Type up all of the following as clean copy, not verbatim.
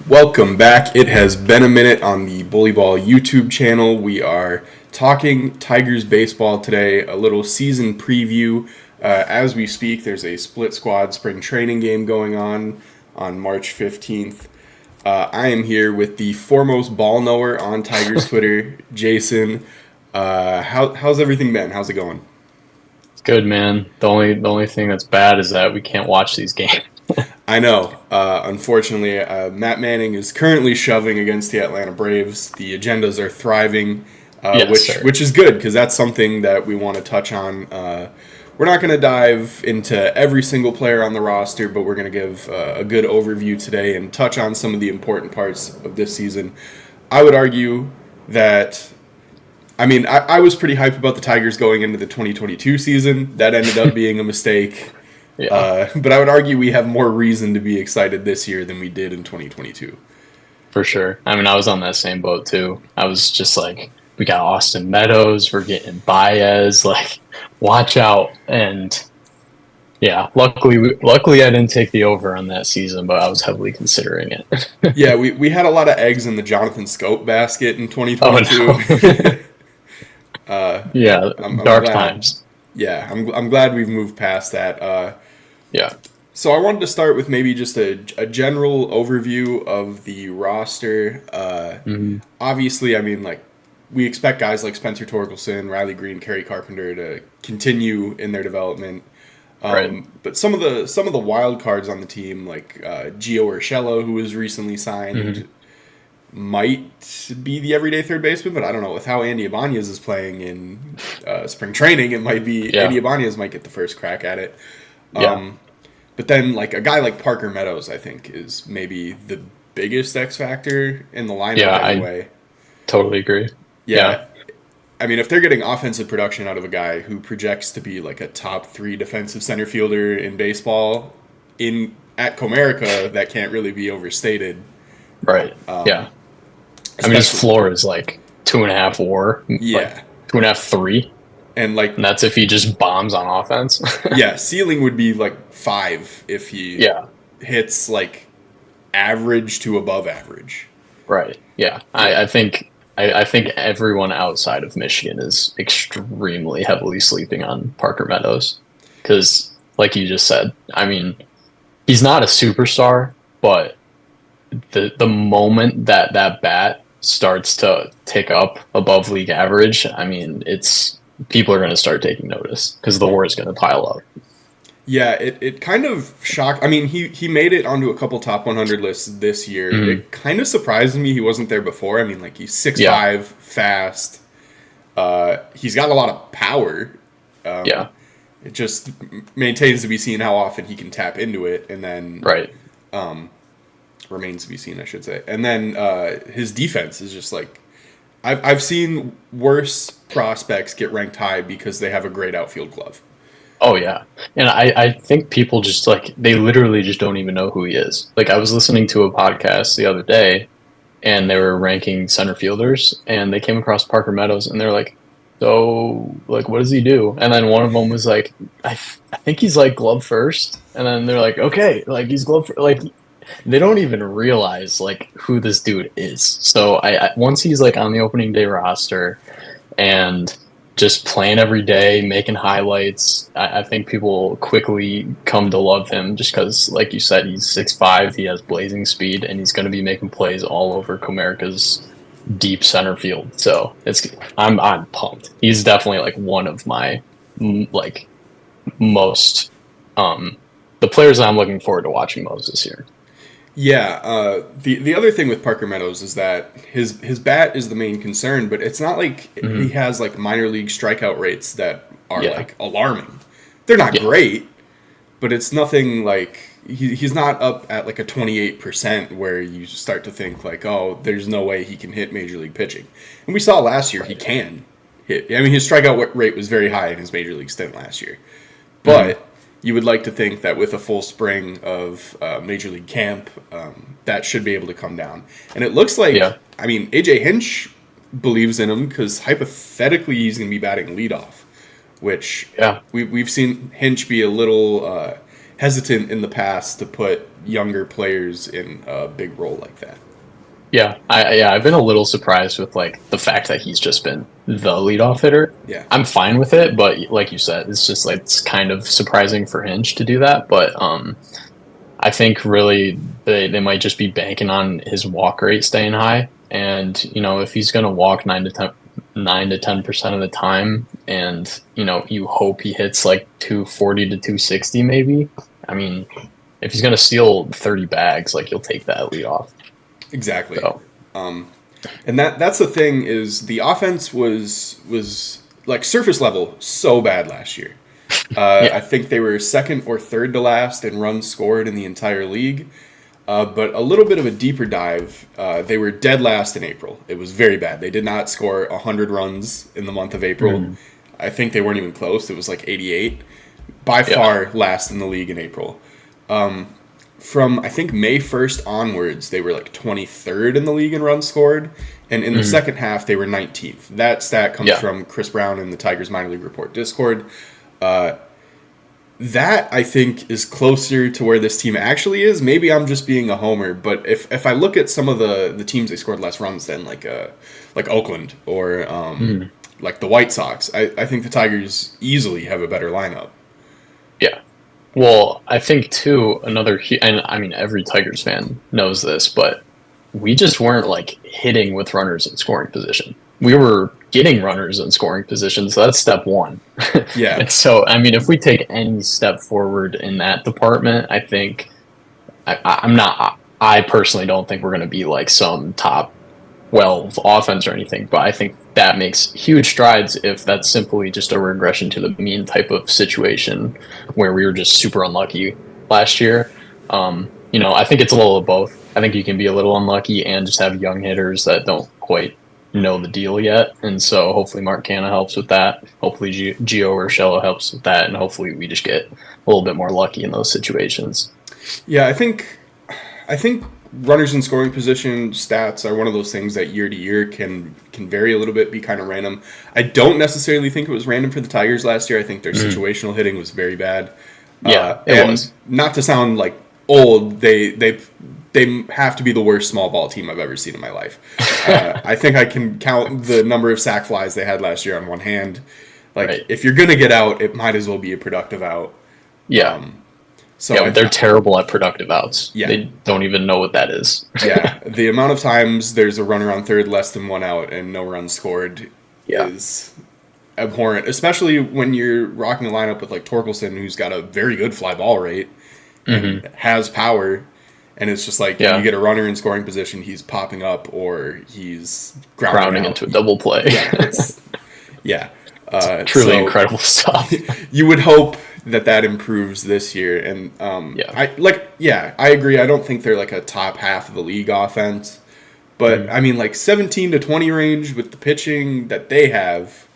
Welcome back. It has been a minute on the BULLYBALL YouTube channel. We are talking Tigers baseball today, a little season preview. As we speak, there's a split squad spring training game going on March 15th. I am here with the foremost ball knower on Tigers Twitter, Jason. How's everything been? How's it going? It's good, man. The only thing that's bad is that we can't watch these games. I know. Unfortunately, Matt Manning is currently shoving against the Atlanta Braves. The agendas are thriving, Yes, which sir. which is good because that's something that we want to touch on. We're not going to dive into every single player on the roster, but we're going to give a good overview today and touch on some of the important parts of this season. I would argue that. I was pretty hyped about the Tigers going into the 2022 season. That ended up being a mistake. Yeah, But I would argue we have more reason to be excited this year than we did in 2022. for sure. I mean, I was on that same boat too. I was just like, we got Austin Meadows, we're getting Baez, like, watch out. And yeah, luckily I didn't take the over on that season, but I was heavily considering it. Yeah, we had a lot of eggs in the Jonathan Scope basket in Oh no. 2022. Yeah, I'm dark glad. times. Yeah, I'm glad we've moved past that. Yeah. So I wanted to start with maybe just a general overview of the roster. hmm Obviously, we expect guys like Spencer Torkelson, Riley Green, Kerry Carpenter to continue in their development. Right. But some of the wild cards on the team, like Gio Urshela, who was recently hmm signed, might be the everyday third baseman. But I don't know, with how Andy Ibanez is playing in spring training, it might be Andy Yeah. Ibanez might get the first crack at it. Yeah. But then, like a guy like Parker Meadows, I think is maybe the biggest X factor in the lineup. Yeah, I Anyway, totally agree. Yeah. yeah. If they're getting offensive production out of a guy who projects to be like a top three defensive center fielder in baseball, in at Comerica, that can't really be overstated. Right. Yeah. I mean, his Especially, floor is like 2.5 WAR, like yeah, 2.5 3, and like and that's if he just bombs on offense. yeah, ceiling would be like five if he Yeah. hits like average to above average. Right. Yeah. Yeah, I think everyone outside of Michigan is extremely heavily sleeping on Parker Meadows because, like you just said, I mean, he's not a superstar, but the moment that bat starts to tick up above league average, I mean, it's people are going to start taking notice because the war is going to pile up. yeah, it kind of shocked. He made it onto a couple top 100 lists this year. Mhm. It kind of surprised me he wasn't there before. Like he's six Yeah, five, fast. He's got a lot of power. yeah, It just maintains to be seen how often he can tap into it, and then right. remains to be seen, I should say. And then his defense is just like I've seen worse prospects get ranked high because they have a great outfield glove. Oh yeah, and I think people just like they literally just don't even know who he is. Like I was listening to a podcast the other day, and they were ranking center fielders, and they came across Parker Meadows, and they're like, "So, like, what does he do?" And then one of them was like, "I think he's like glove first," and then they're like, "Okay, like he's glove like." They don't even realize like who this dude is. So I once he's like on the opening day roster and just playing every day, making highlights. I think people quickly come to love him just because, like you said, he's 6'5", he has blazing speed, and he's going to be making plays all over Comerica's deep center field. So I'm pumped. He's definitely like one of my like most the players that I'm looking forward to watching most this year. Yeah, the other thing with Parker Meadows is that his bat is the main concern, but it's not like he hmm has like minor league strikeout rates that are Yeah, like alarming. They're not yeah, great, but it's nothing like he's not up at like a 28% where you start to think like, oh, there's no way he can hit major league pitching. And we saw last year he right. can hit. His strikeout rate was very high in his major league stint last year. hmm But you would like to think that with a full spring of Major League Camp, that should be able to come down. And it looks like, Yeah, AJ Hinch believes in him because hypothetically he's going to be batting leadoff, which yeah, we've seen Hinch be a little hesitant in the past to put younger players in a big role like that. Yeah, I've been a little surprised with like the fact that he's just been the leadoff hitter. Yeah, I'm fine with it, but like you said, it's just like it's kind of surprising for Hinch to do that. But I think really they might just be banking on his walk rate staying high, and if he's going to walk 9 to 10% of the time, and you hope he hits like 240 to 260 maybe. I mean, if he's going to steal 30 bags, like you'll take that lead off. exactly. So And that's the thing is the offense was like surface level so bad last year. I yeah, think they were second or third to last in runs scored in the entire league. But a little bit of a deeper dive, they were dead last in April. It was very bad. They did not score 100 runs in the month of April. I think they weren't even close. It was like 88. By far last in the league in April. From, I think, May 1st onwards, they were like 23rd in the league in runs scored. And in the second half, they were 19th. That stat comes from Chris Brown in the Tigers Minor League Report Discord. That, I think, is closer to where this team actually is. Maybe I'm just being a homer, but if I look at some of the teams they scored less runs than, like Oakland or like the White Sox, I think the Tigers easily have a better lineup. yeah. Well, I think too and I mean every Tigers fan knows this, but we just weren't like hitting with runners in scoring position. We were getting runners in scoring position, so that's step one. Yeah. And so, I mean, if we take any step forward in that department, I think I'm not. I personally don't think we're going to be like some top 12 offense or anything, but I think that makes huge strides if that's simply just a regression to the mean type of situation where we were just super unlucky last year. I think it's a little of both. I think you can be a little unlucky and just have young hitters that don't quite know the deal yet. And so hopefully Mark Canna helps with that. Hopefully Gio Urshela helps with that. And hopefully we just get a little bit more lucky in those situations. Yeah, I think runners in scoring position stats are one of those things that year to year can vary a little bit, be kind of random. I don't necessarily think it was random for the Tigers last year. I think their situational hitting was very bad. Yeah, it and was. Not to sound like old, they have to be the worst small ball team I've ever seen in my life. I think I can count the number of sac flies they had last year on one hand. Like, Right. if you're gonna get out, it might as well be a productive out. Yeah. So Yeah, but they're terrible at productive outs. Yeah. They don't even know what that is. Yeah, the amount of times there's a runner on third, less than one out, and no runs scored Yeah. is abhorrent. Especially when you're rocking a lineup with like Torkelson, who's got a very good fly ball rate and has power, and it's just like Yeah. you get a runner in scoring position, he's popping up or he's grounding out. Into a double play. Yeah, Truly so incredible stuff. you would hope that improves this year, and I agree. I don't think they're like a top half of the league offense, but I mean, like 17 to 20 range with the pitching that they have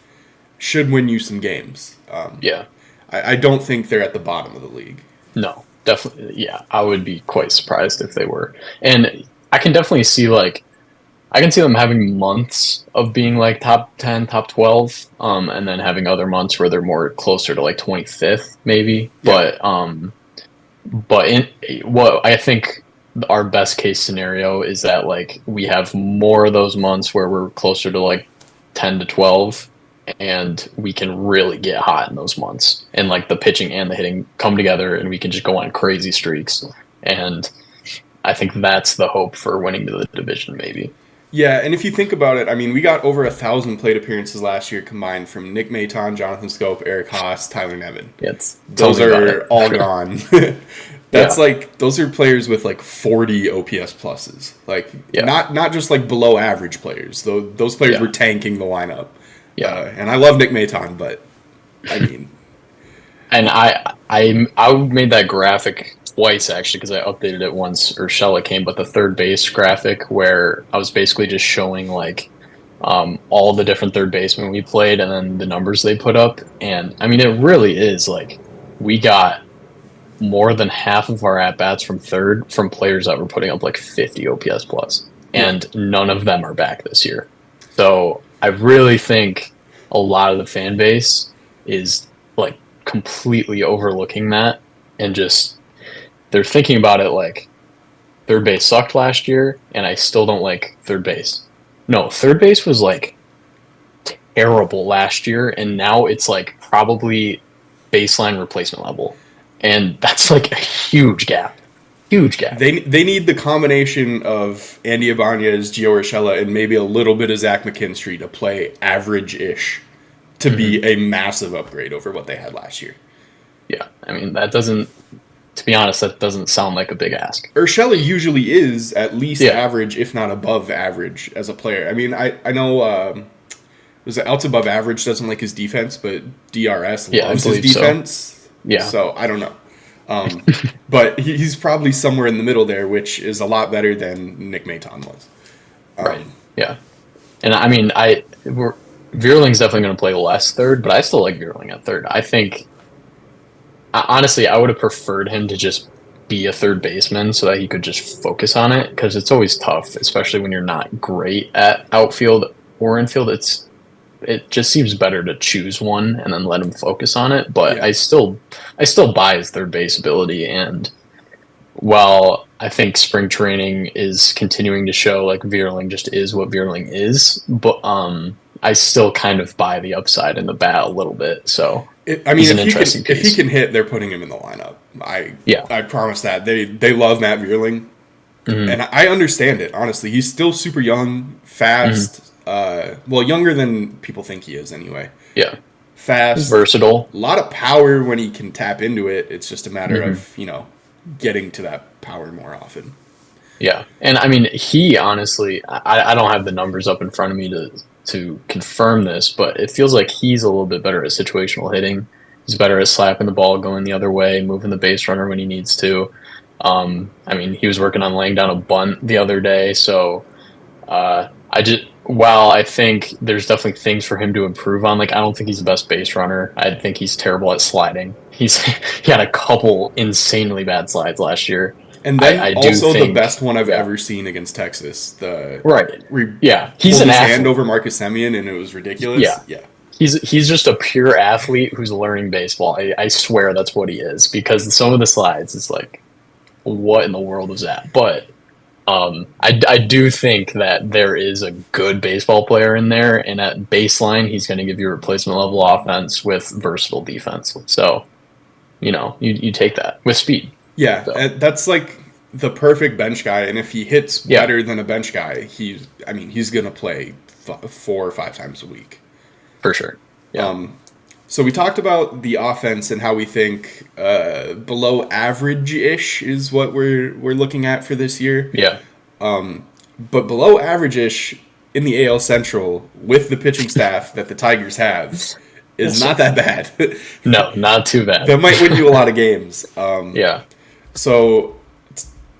should win you some games. Yeah. I don't think they're at the bottom of the league. No, definitely. Yeah, I would be quite surprised if they were. And I can definitely see I can see them having months of being like top 10, top 12, and then having other months where they're more closer to like 25th maybe. Yeah. But in what I think our best case scenario is that like we have more of those months where we're closer to like 10 to 12 and we can really get hot in those months and like the pitching and the hitting come together and we can just go on crazy streaks. And I think that's the hope for winning the division maybe. Yeah, and if you think about it, I mean, we got over 1,000 plate appearances last year combined from Nick Maton, Jonathan Scope, Eric Haas, Tyler Nevin. Those are all gone. That's like, those are players with like 40 OPS pluses. Like, not just like below average players. Those players were tanking the lineup. Yeah. And I love Nick Maton, but I mean. And I made that graphic twice actually because I updated it once Urshela came, but the third base graphic where I was basically just showing like all the different third basemen we played and then the numbers they put up. And I mean, it really is like we got more than half of our at-bats from third from players that were putting up like 50 OPS plus, and none of them are back this year. So I really think a lot of the fan base is like completely overlooking that and just they're thinking about it like third base sucked last year, and I still don't like third base. No, third base was like terrible last year, and now it's like probably baseline replacement level, and that's like a huge gap. Huge gap. They need the combination of Andy Ibanez, Gio Urshela, and maybe a little bit of Zach McKinstry to play average-ish to be a massive upgrade over what they had last year. Yeah, I mean that doesn't. To be honest, that doesn't sound like a big ask. Urshela usually is at least average, if not above average, as a player. I mean, I know was it outs above average doesn't like his defense, but DRS loves his defense. So. Yeah. So I don't know. But he's probably somewhere in the middle there, which is a lot better than Nick Maton was. Right. Yeah. And I mean, Vierling's definitely going to play less third, but I still like Vierling at third. I think, honestly, I would have preferred him to just be a third baseman so that he could just focus on it, because it's always tough, especially when you're not great at outfield or infield. It just seems better to choose one and then let him focus on it. But yeah. I still buy his third base ability. And while I think spring training is continuing to show like Vierling just is what Vierling is, but I still kind of buy the upside in the bat a little bit. So if he can hit, they're putting him in the lineup. I promise that they love Matt Vierling, and I understand it. Honestly, he's still super young, fast. Younger than people think he is anyway. Yeah. Fast. He's versatile. A lot of power when he can tap into it. It's just a matter of, getting to that power more often. Yeah. And I mean, he honestly, I don't have the numbers up in front of me to confirm this, but it feels like he's a little bit better at situational hitting. He's better at slapping the ball, going the other way, moving the base runner when he needs to. I mean, he was working on laying down a bunt the other day, so while I think there's definitely things for him to improve on, like I don't think he's the best base runner. I think he's terrible at sliding. He had a couple insanely bad slides last year. And then I also the best one I've ever seen against Texas. He's an his hand over Marcus Semien, and it was ridiculous. Yeah. He's just a pure athlete who's learning baseball. I swear that's what he is, because some of the slides is like, what in the world was that? But I do think that there is a good baseball player in there, and at baseline, he's going to give you replacement level offense with versatile defense. So, you take that with speed. Yeah, so. And that's like the perfect bench guy, and if he hits better than a bench guy, he's going to play 4 or 5 times a week. For sure. Yeah. So we talked about the offense and how we think below average-ish is what we're looking at for this year. Yeah. But below average-ish in the AL Central with the pitching staff that the Tigers have is not that bad. No, not too bad. That might win you a lot of games. Yeah. So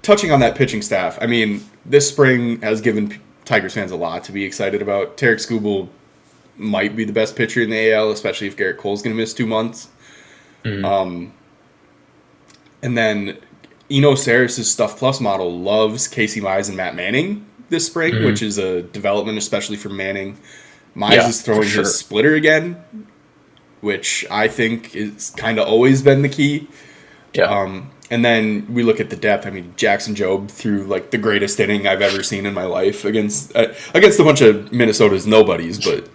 touching on that pitching staff, I mean, this spring has given Tigers fans a lot to be excited about. Tarek Skubal might be the best pitcher in the AL, especially if Garrett Cole's going to miss 2 months. And then Eno Saris' Stuff Plus model loves Casey Mize and Matt Manning this spring, which is a development, especially for Manning. Mize is throwing his splitter again, which I think is kind of always been the key. Yeah. And then we look at the depth. I mean, Jackson Jobe threw like the greatest inning I've ever seen in my life against a bunch of Minnesota's nobodies, but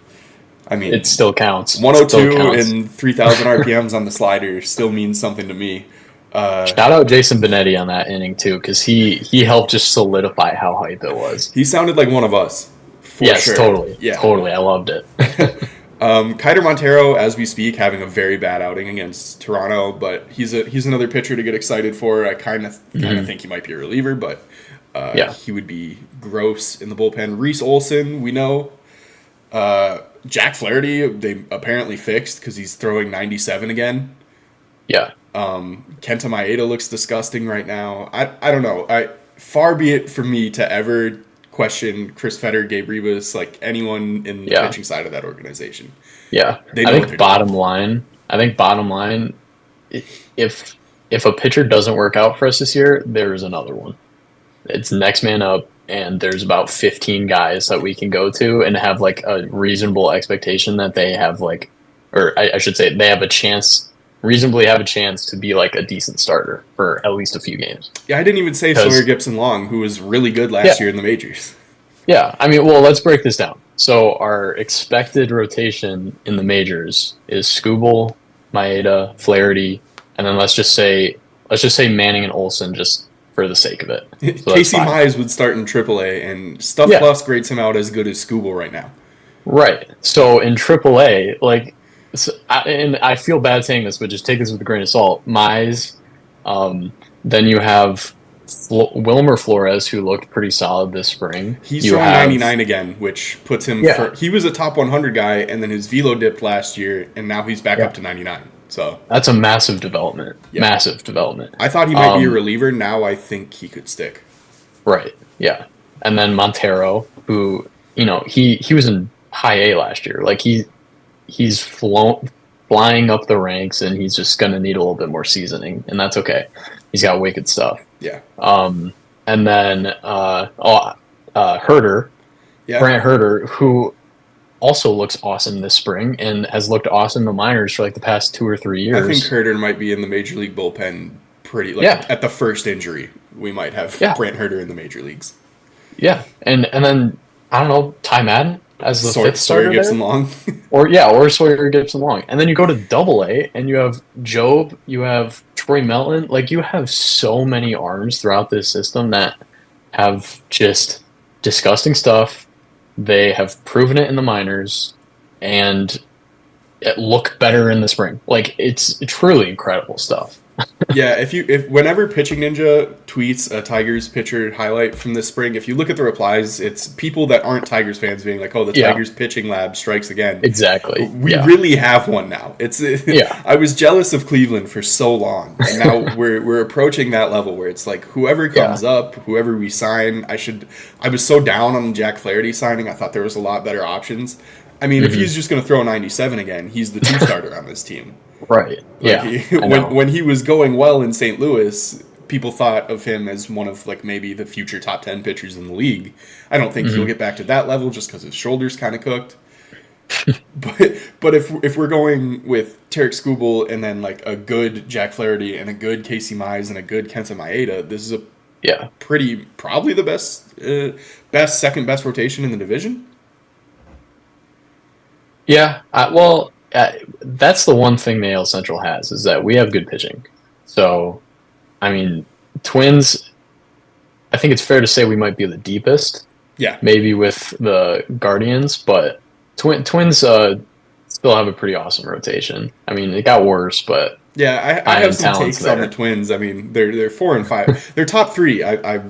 I mean, it still counts. 102 and 3,000 RPMs on the slider still means something to me. Shout out Jason Benetti on that inning too, because he helped just solidify how hype it was. He sounded like one of us. Yes, sure. Totally. Yeah, totally. I loved it. Kiter Montero, as we speak, having a very bad outing against Toronto, but he's another pitcher to get excited for. I kind of think he might be a reliever, but he would be gross in the bullpen. Reese Olson, we know. Jack Flaherty, they apparently fixed because he's throwing 97 again. Yeah. Kenta Maeda looks disgusting right now. I don't know. Far be it from me to ever question Chris Fetter, Gabe Ribas, like anyone in the pitching side of that organization. Yeah. I think bottom line, if a pitcher doesn't work out for us this year, there is another one. It's next man up. And there's about 15 guys that we can go to and have like a reasonable expectation that they have I should say they have a chance reasonably have a chance to be like a decent starter for at least a few games. Yeah, I didn't even say Sawyer Gipson-Long, who was really good last year in the majors. Yeah, I mean, well, let's break this down. So our expected rotation in the majors is Skubal, Maeda, Flaherty, and then let's just say Manning and Olsen just for the sake of it. So that's Casey fine. Mize would start in AAA, and Stuff Yeah, Plus grades him out as good as Skubal right now. right. So in AAA, and I feel bad saying this, but just take this with a grain of salt. Mize, then you have Wilmer Flores, who looked pretty solid this spring. He's You throwing have 99 again, which puts him he was a top 100 guy, and then his velo dipped last year, and now he's back up to 99. So that's a massive development. Yeah. Massive development. I thought he might be a reliever. Now I think he could stick. Right. Yeah. And then Montero, who he was in high A last year. Like he's flying up the ranks, and he's just gonna need a little bit more seasoning, and that's okay. He's got wicked stuff. Yeah. And then Herder, Brant Herder, who also looks awesome this spring and has looked awesome in the minors for like the past 2 or 3 years. I think Herder might be in the major league bullpen at the first injury. We might have Brant Herder in the major leagues. Yeah, and then I don't know, Ty Madden as the fifth starter Sawyer Gipson-Long. or Sawyer Gipson-Long. And then you go to Double-A, and you have Job, you have Troy Melton. Like, you have so many arms throughout this system that have just disgusting stuff. They have proven it in the minors, and it look better in the spring. Like, it's truly incredible stuff. Yeah, if whenever Pitching Ninja tweets a Tigers pitcher highlight from this spring, if you look at the replies, it's people that aren't Tigers fans being like, "Oh, the Tigers pitching lab strikes again." Exactly. We really have one now. I was jealous of Cleveland for so long, and now we're approaching that level where it's like whoever comes up, whoever we sign. I was so down on Jack Flaherty signing. I thought there was a lot better options. I mean, if he's just going to throw 97 again, he's the 2 starter on this team. Right. When he was going well in St. Louis, people thought of him as one of like maybe the future top 10 pitchers in the league. I don't think he'll get back to that level just because his shoulder's kind of cooked. but if we're going with Tarek Skubal and then like a good Jack Flaherty and a good Casey Mize and a good Kenta Maeda, this is a probably the second best rotation in the division. Yeah, that's the one thing the AL Central has, is that we have good pitching. So, I mean, Twins, I think it's fair to say we might be the deepest. Yeah. Maybe with the Guardians, but Twins still have a pretty awesome rotation. I mean, it got worse, but yeah, I have some takes on the Twins. I mean, they're 4 and 5. They're top 3. I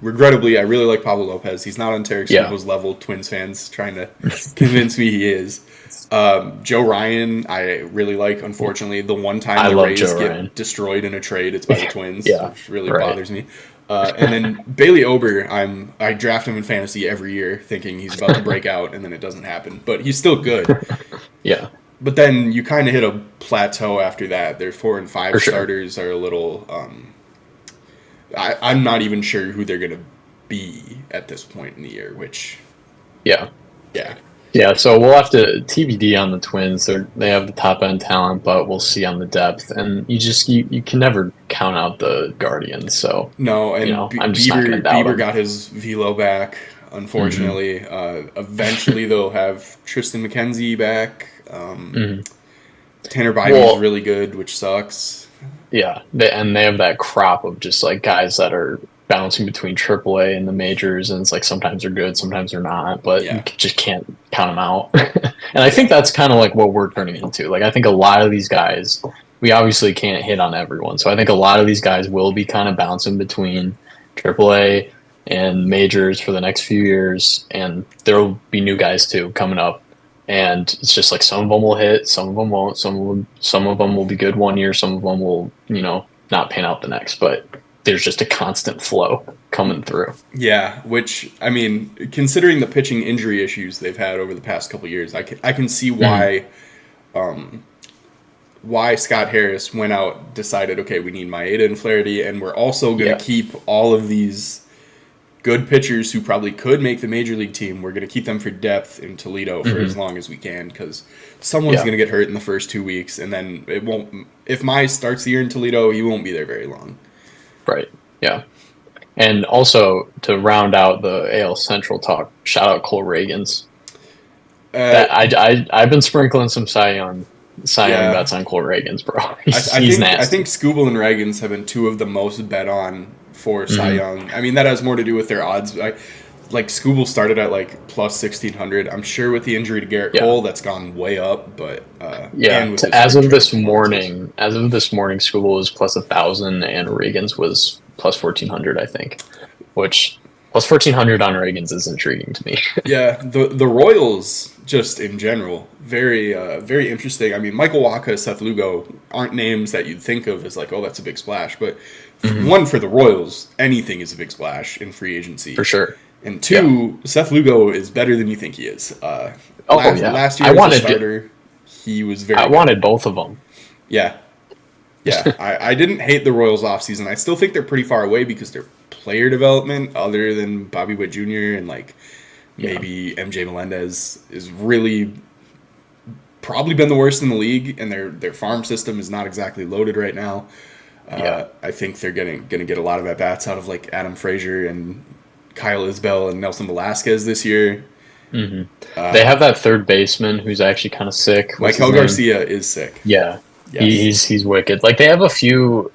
regrettably I really like Pablo Lopez. He's not on Tarek Skubal's level. Twins fans trying to convince me he is. Joe Ryan, I really like. Unfortunately, the one time the Rays get destroyed in a trade, it's by the Twins, which really bothers me. And then Bailey Ober, I draft him in fantasy every year, thinking he's about to break out, and then it doesn't happen. But he's still good. Yeah. But then you kind of hit a plateau after that. Their 4 and 5 starters are a little. I'm not even sure who they're going to be at this point in the year. Which. Yeah. So we'll have to TBD on the Twins. They have the top end talent, but we'll see on the depth. And you can never count out the Guardians. So no, and I'm just not gonna doubt Bieber him. got his velo back. Unfortunately, eventually they'll have Tristan McKenzie back. Tanner Bybee is really good, which sucks. Yeah, they have that crop of just like guys that are bouncing between AAA and the majors, and it's like sometimes they're good, sometimes they're not, but you just can't count them out. And I think that's kind of like what we're turning into. Like, I think a lot of these guys, we obviously can't hit on everyone, so I think a lot of these guys will be kind of bouncing between AAA and majors for the next few years, and there will be new guys too coming up. And it's just like some of them will hit, some of them won't, some of them will be good one year, some of them will, not pan out the next. But there's just a constant flow coming through. Yeah, which, I mean, considering the pitching injury issues they've had over the past couple of years, I can see why Scott Harris went out, decided, okay, we need Maeda and Flaherty, and we're also going to keep all of these good pitchers who probably could make the major league team. We're going to keep them for depth in Toledo for as long as we can because someone's going to get hurt in the first 2 weeks, and then it won't. If Mize starts the year in Toledo, he won't be there very long. Right. Yeah. And also to round out the AL Central talk, shout out Cole Reagans. I've been sprinkling some Cy Young bets on Cole Reagans, bro. He's nasty. I think Scooble and Reagans have been two of the most bet on for Cy Young. I mean, that has more to do with their odds. Like Scooble started at like plus 1,600. I'm sure with the injury to Garrett Cole, that's gone way up. But as of this morning, Scooble was plus 1,000 and Reagans was plus 1,400, I think. Which plus 1,400 on Reagans is intriguing to me. Yeah, the Royals just in general very very interesting. I mean, Michael Wacha, Seth Lugo aren't names that you'd think of as like, oh, that's a big splash, but one, for the Royals, anything is a big splash in free agency for sure. And two, Seth Lugo is better than you think he is. Last year as a starter, he was very good. Wanted both of them. Yeah. I didn't hate the Royals offseason. I still think they're pretty far away because their player development, other than Bobby Witt Jr. and like maybe MJ Melendez, is really probably been the worst in the league, and their farm system is not exactly loaded right now. I think they're going to get a lot of at-bats out of like Adam Frazier and Kyle Isbell and Nelson Velasquez this year. They have that third baseman who's actually kind of sick. Michael Garcia is sick. Yeah, yes. He's wicked. Like they have a few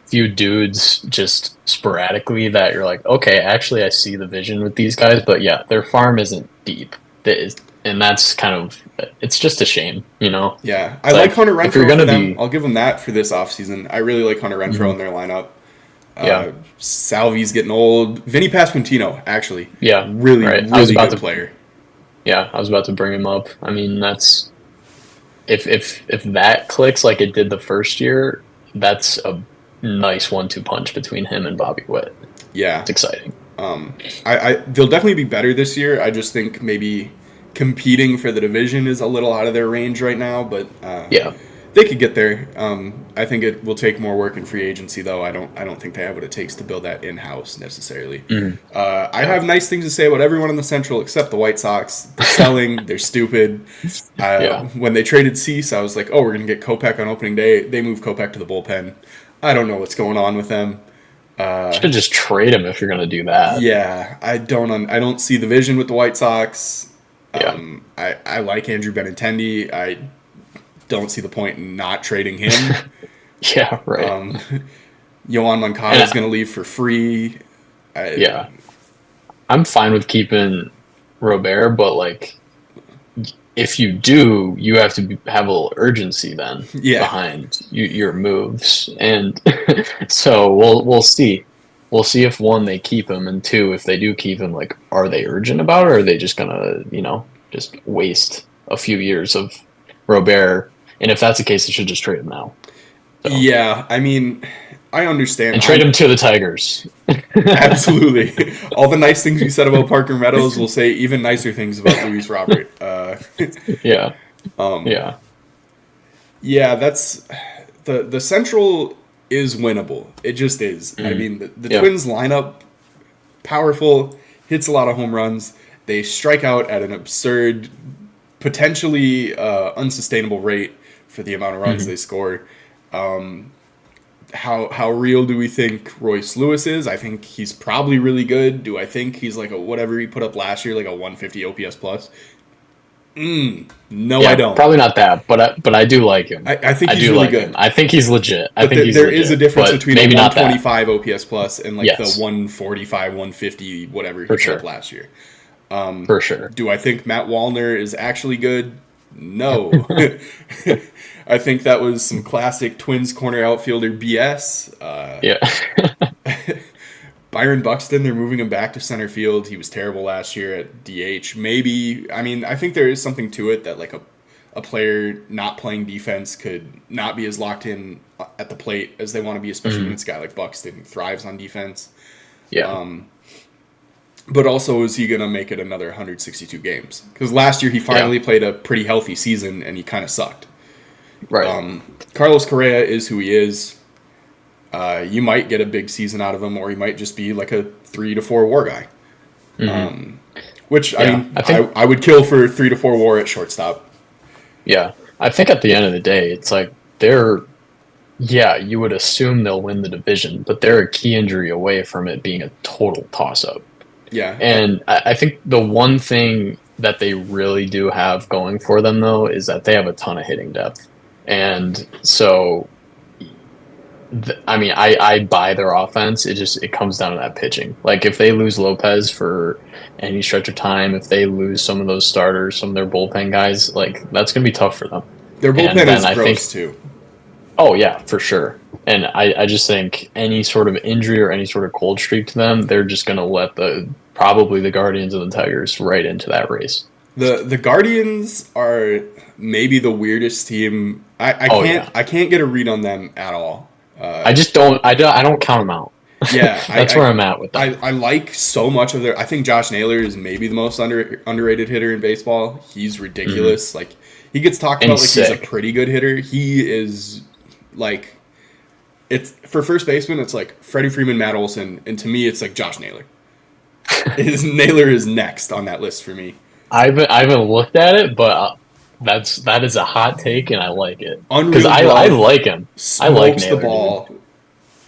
dudes just sporadically that you're like, okay, actually I see the vision with these guys, but yeah, their farm isn't deep. And that's kind of, it's just a shame, you know? Yeah, I like Hunter Renfroe for them. I'll give them that for this offseason. I really like Hunter Renfroe in their lineup. Salvi's getting old. Vinny Pasquantino, actually. Yeah. Really good player. Yeah, I was about to bring him up. I mean, that's if that clicks like it did the first year, that's a nice 1-2 punch between him and Bobby Witt. Yeah. It's exciting. They'll definitely be better this year. I just think maybe competing for the division is a little out of their range right now, but they could get there. I think it will take more work in free agency, though. I don't think they have what it takes to build that in-house necessarily. I have nice things to say about everyone in the Central except the White Sox. They're selling. They're stupid. When they traded Cease, I was like, oh, we're going to get Kopech on opening day. They moved Kopech to the bullpen. I don't know what's going on with them. You should just trade him if you're going to do that. Yeah, I don't see the vision with the White Sox. I like Andrew Benintendi. I don't see the point in not trading him. Yeah, right. Yohan Moncada is going to leave for free. I'm fine with keeping Robert, but like, if you do, you have to have a little urgency then behind your moves, and so we'll see. We'll see if one, they keep him, and two, if they do keep him, like, are they urgent about it, or are they just gonna, just waste a few years of Robert? And if that's the case, they should just trade him now. So. Yeah, I mean, I understand. And trade him to the Tigers. Absolutely. All the nice things you said about Parker Meadows, will say even nicer things about Luis Robert. Yeah, that's the Central is winnable. It just is. I mean, the Twins lineup, powerful, hits a lot of home runs. They strike out at an absurd, potentially unsustainable rate for the amount of runs they score. How real do we think Royce Lewis is? I think he's probably really good. Do I think he's like whatever he put up last year, like a 150 OPS plus? No, I don't. Probably not that, but I do like him. I think he's really good. I think he's legit. There is a difference between a 125 OPS plus and like the 145, 150, whatever he put up last year. For sure. Do I think Matt Wallner is actually good? No. I think that was some classic Twins corner outfielder BS. Byron Buxton, they're moving him back to center field. He was terrible last year at DH. Maybe, I think there is something to it that like a player not playing defense could not be as locked in at the plate as they want to be, especially when it's a guy like Buxton who thrives on defense. But also, is he going to make it another 162 games? Because last year he finally played a pretty healthy season and he kind of sucked. Right. Carlos Correa is who he is. You might get a big season out of him, or he might just be like a 3 to 4 WAR guy. Mm-hmm. Which I Yeah, mean, I think. I would kill for 3 to 4 WAR at shortstop. Yeah, I think at the end of the day, it's like they're. Yeah, you would assume they'll win the division, but they're a key injury away from it being a total toss-up. Yeah, And I think the one thing that they really do have going for them, though, is that they have a ton of hitting depth. And so, I mean, I buy their offense. It comes down to that pitching. Like if they lose Lopez for any stretch of time, if they lose some of those starters, some of their bullpen guys, like that's going to be tough for them. their And bullpen then is I think, gross too. oh yeah, for sure. And I just think any sort of injury or any sort of cold streak to them, they're just going to let probably the Guardians and the Tigers right into that race. The Guardians are maybe the weirdest team. Oh yeah, I can't get a read on them at all. I just don't count them out. Yeah, That's where I'm at with them. I like so much of their. I think Josh Naylor is maybe the most underrated hitter in baseball. He's ridiculous. Like he gets talked And about like he's a sick. pretty good hitter. He is like it's for first baseman. It's like Freddie Freeman, Matt Olson, and to me, it's like Josh Naylor. His Naylor is next on that list for me. I haven't looked at it, but that is a hot take, and I like it because Unreal I glove, like him. I like smokes the Naylor, ball. dude.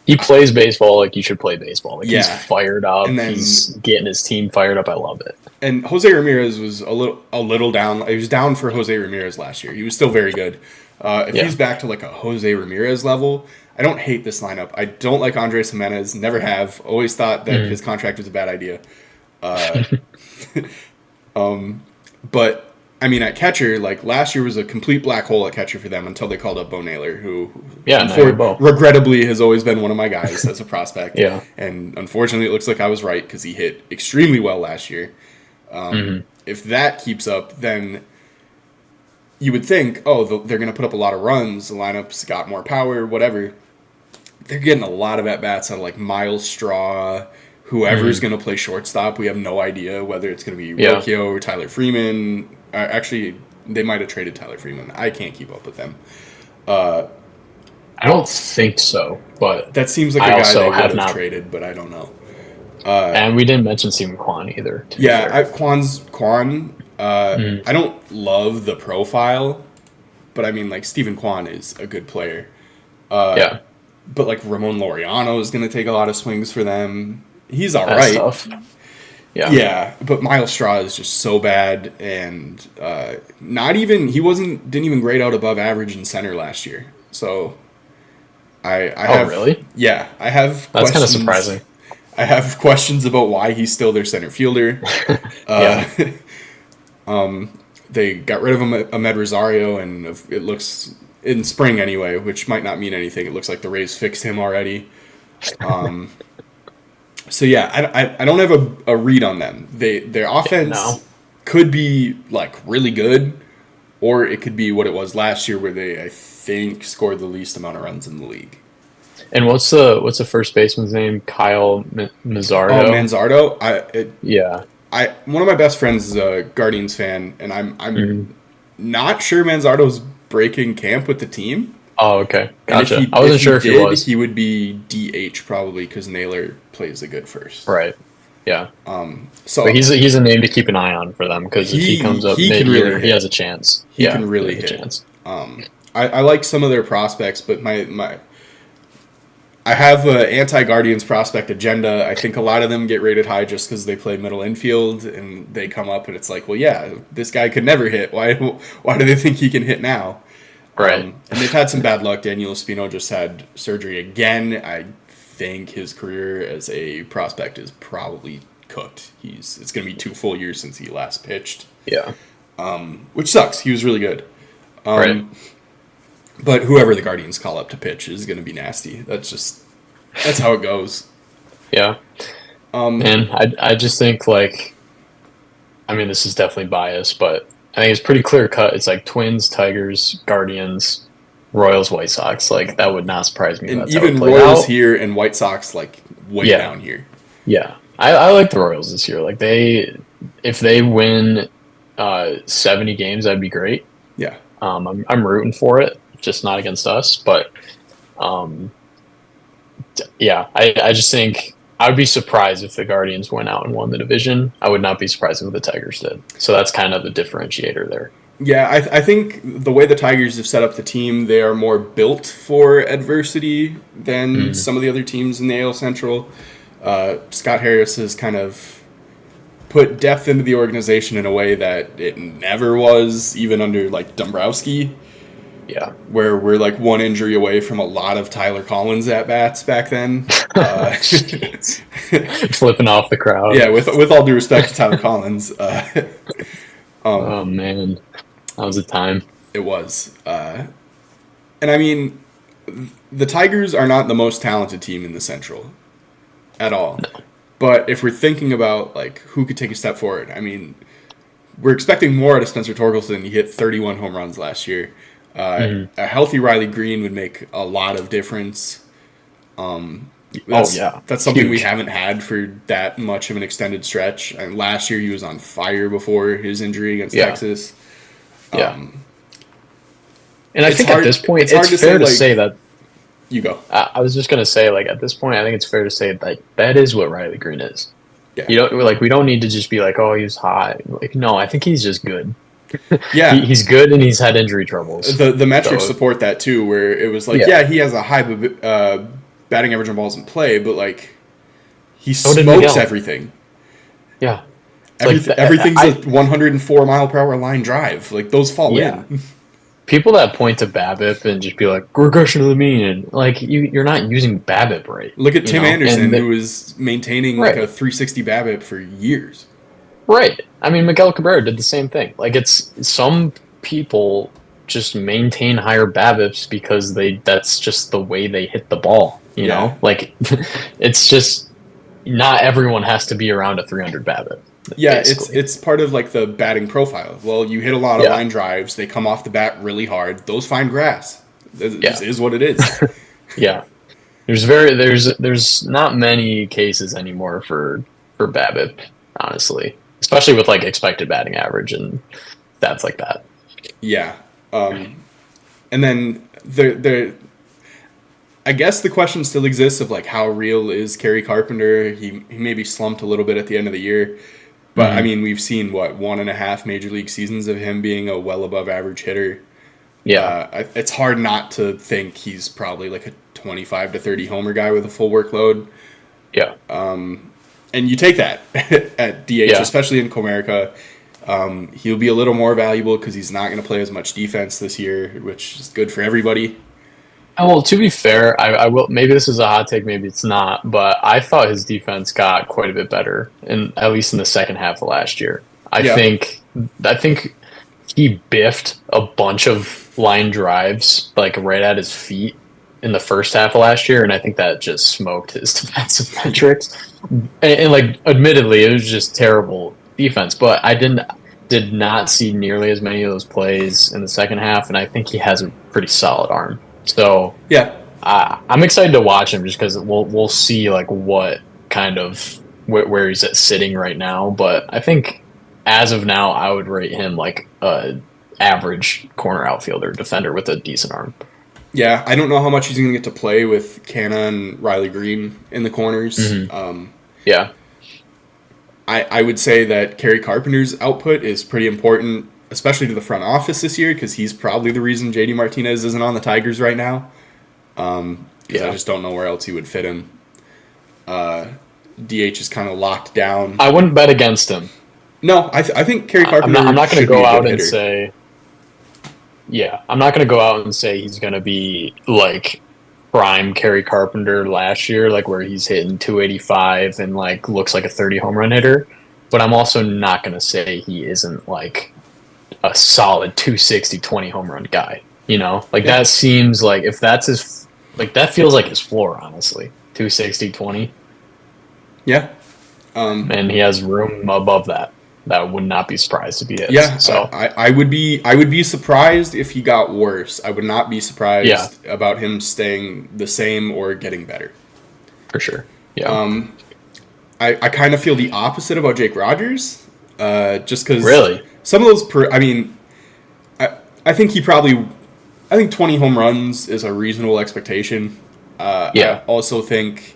He plays baseball like you should play baseball. Like he's Yeah, fired and up. then He's getting his team fired up. I love it. and Jose Ramirez was a little down. He was down for Jose Ramirez last year. He was still very good. If Yeah. he's back to like a Jose Ramirez level, I don't hate this lineup. I don't like Andres Jimenez. Never have. Always thought that his contract was a bad idea. But I mean, at catcher, like last year was a complete black hole at catcher for them until they called up Bo Naylor, who Yeah, Naylor Bo. regrettably has always been one of my guys as a prospect. Yeah. And unfortunately, it looks like I was right because he hit extremely well last year. If that keeps up, then you would think, oh, they're going to put up a lot of runs. The lineup's got more power, whatever. They're getting a lot of at bats out of like Miles Straw, whoever's going to play shortstop. We have no idea whether it's going to be Rocchio or Tyler Freeman. Actually, they might have traded Tyler Freeman. I can't keep up with them. I don't think so, but That seems like I a guy also they would have have not. traded, but I don't know. And we didn't mention Stephen Kwan either. To be fair. Quan. I don't love the profile, but I mean, like Stephen Kwan is a good player. Yeah, But like Ramon Laureano is going to take a lot of swings for them. He's all that's right. tough. Yeah. Yeah, but Miles Straw is just so bad, and didn't even grade out above average in center last year. So I have really? Yeah, I have. That's kind of questions. surprising. I have questions about why he's still their center fielder. Yeah. They got rid of Ahmed Rosario, and it looks in spring anyway, which might not mean anything. It looks like the Rays fixed him already. So yeah, I don't have a read on them. Their offense could be like really good, or it could be what it was last year, where they I think scored the least amount of runs in the league. And what's the first baseman's name? Kyle Mazzardo. Oh, Manzardo. Yeah. One of my best friends is a Guardians fan, and I'm not sure Manzardo's breaking camp with the team. Oh, okay. And Gotcha. I wasn't sure if he was. He would be DH probably because Naylor plays the good first. Right. Yeah. So But he's a name to keep an eye on for them because if he comes up mid-year, he has a chance. He can really hit. I like some of their prospects, but I have an anti-Guardians prospect agenda. I think a lot of them get rated high just because they play middle infield and they come up and it's like, well, yeah, this guy could never hit. Why do they think he can hit now? Right. And they've had some bad luck. Daniel Espino just had surgery again. I think his career as a prospect is probably cooked. It's going to be 2 full years since he last pitched. Yeah. Which sucks. He was really good. Right. But whoever the Guardians call up to pitch is going to be nasty. That's how it goes. Yeah. And I just think I mean, this is definitely biased, but I think it's pretty clear cut. It's like Twins, Tigers, Guardians, Royals, White Sox. Like that would not surprise me. And That's even how it played Royals out. here and White Sox like way down here. Yeah. I like the Royals this year. Like if they win 70 games, that'd be great. Yeah. I'm rooting for it, just not against us. But yeah, I just think I would be surprised if the Guardians went out and won the division. I would not be surprised if the Tigers did. So that's kind of the differentiator there. Yeah, I think the way the Tigers have set up the team, they are more built for adversity than some of the other teams in the AL Central. Scott Harris has kind of put depth into the organization in a way that it never was, even under like Dombrowski. Yeah. Where we're like one injury away from a lot of Tyler Collins at bats back then. Flipping off the crowd. Yeah, with all due respect to Tyler Collins. Oh, man. That was a time. It was. And I mean, the Tigers are not the most talented team in the Central at all. No. But if we're thinking about like who could take a step forward, I mean, we're expecting more out of Spencer Torkelson. He hit 31 home runs last year. A healthy Riley Green would make a lot of difference. That's something we haven't had for that much of an extended stretch. And last year he was on fire before his injury against Texas. And I think at this point, it's fair to say that. You go. I was just gonna say, like, at this point, I think it's fair to say that is what Riley Green is. Yeah. We don't need to just be like, oh, he's hot. Like, no, I think he's just good. Yeah, he's good and he's had injury troubles. The metrics support that too, where it was like, he has a high batting average on balls in play, but like he smokes everything. Yeah, everything's a 104 mile per hour line drive. Like those fall in. People that point to BABIP and just be like regression of the mean, and like you're not using BABIP right. Look at Tim Anderson, who was maintaining like a 360 BABIP for years. Right. I mean, Miguel Cabrera did the same thing. Like, it's some people just maintain higher BABIPs because that's just the way they hit the ball. You know, like it's just not everyone has to be around a 300 BABIP. Yeah, it's part of like the batting profile. Well, you hit a lot of line drives; they come off the bat really hard. Those find grass. This is what it is. Yeah, there's not many cases anymore for BABIP, honestly. Especially with like expected batting average and stats like that. Yeah, and then I guess the question still exists of like how real is Kerry Carpenter? He maybe slumped a little bit at the end of the year, but I mean we've seen 1.5 major league seasons of him being a well above average hitter. Yeah, it's hard not to think he's probably like a 25 to 30 homer guy with a full workload. Yeah. And you take that at DH, especially in Comerica. He'll be a little more valuable because he's not going to play as much defense this year, which is good for everybody. Well, to be fair, I will. Maybe this is a hot take, maybe it's not, but I thought his defense got quite a bit better, at least in the second half of last year. I think he biffed a bunch of line drives like right at his feet in the first half of last year, and I think that just smoked his defensive metrics. And like, admittedly, it was just terrible defense, but I did not see nearly as many of those plays in the second half, and I think he has a pretty solid arm. So I'm excited to watch him just because we'll see like what kind of where he's at sitting right now. But I think as of now, I would rate him like a average corner outfielder defender with a decent arm. Yeah, I don't know how much he's going to get to play with Canna and Riley Green in the corners. I would say that Kerry Carpenter's output is pretty important, especially to the front office this year, because he's probably the reason JD Martinez isn't on the Tigers right now. I just don't know where else he would fit him. DH is kind of locked down. I wouldn't bet against him. No, I think Kerry Carpenter. I'm not going to go out and say. Yeah, I'm not going to go out and say he's going to be like prime Kerry Carpenter last year, like where he's hitting 285 and like looks like a 30 home run hitter. But I'm also not going to say he isn't like a solid 260, 20 home run guy. You know, like that seems like if that's his, like that feels like his floor, honestly. 260, 20. Yeah. And he has room above that. That would not be surprised if he is. Yeah, so I would be surprised if he got worse. I would not be surprised about him staying the same or getting better. For sure. Yeah. I kind of feel the opposite about Jake Rogers. Just because really some of those. I think I think 20 home runs is a reasonable expectation. I also think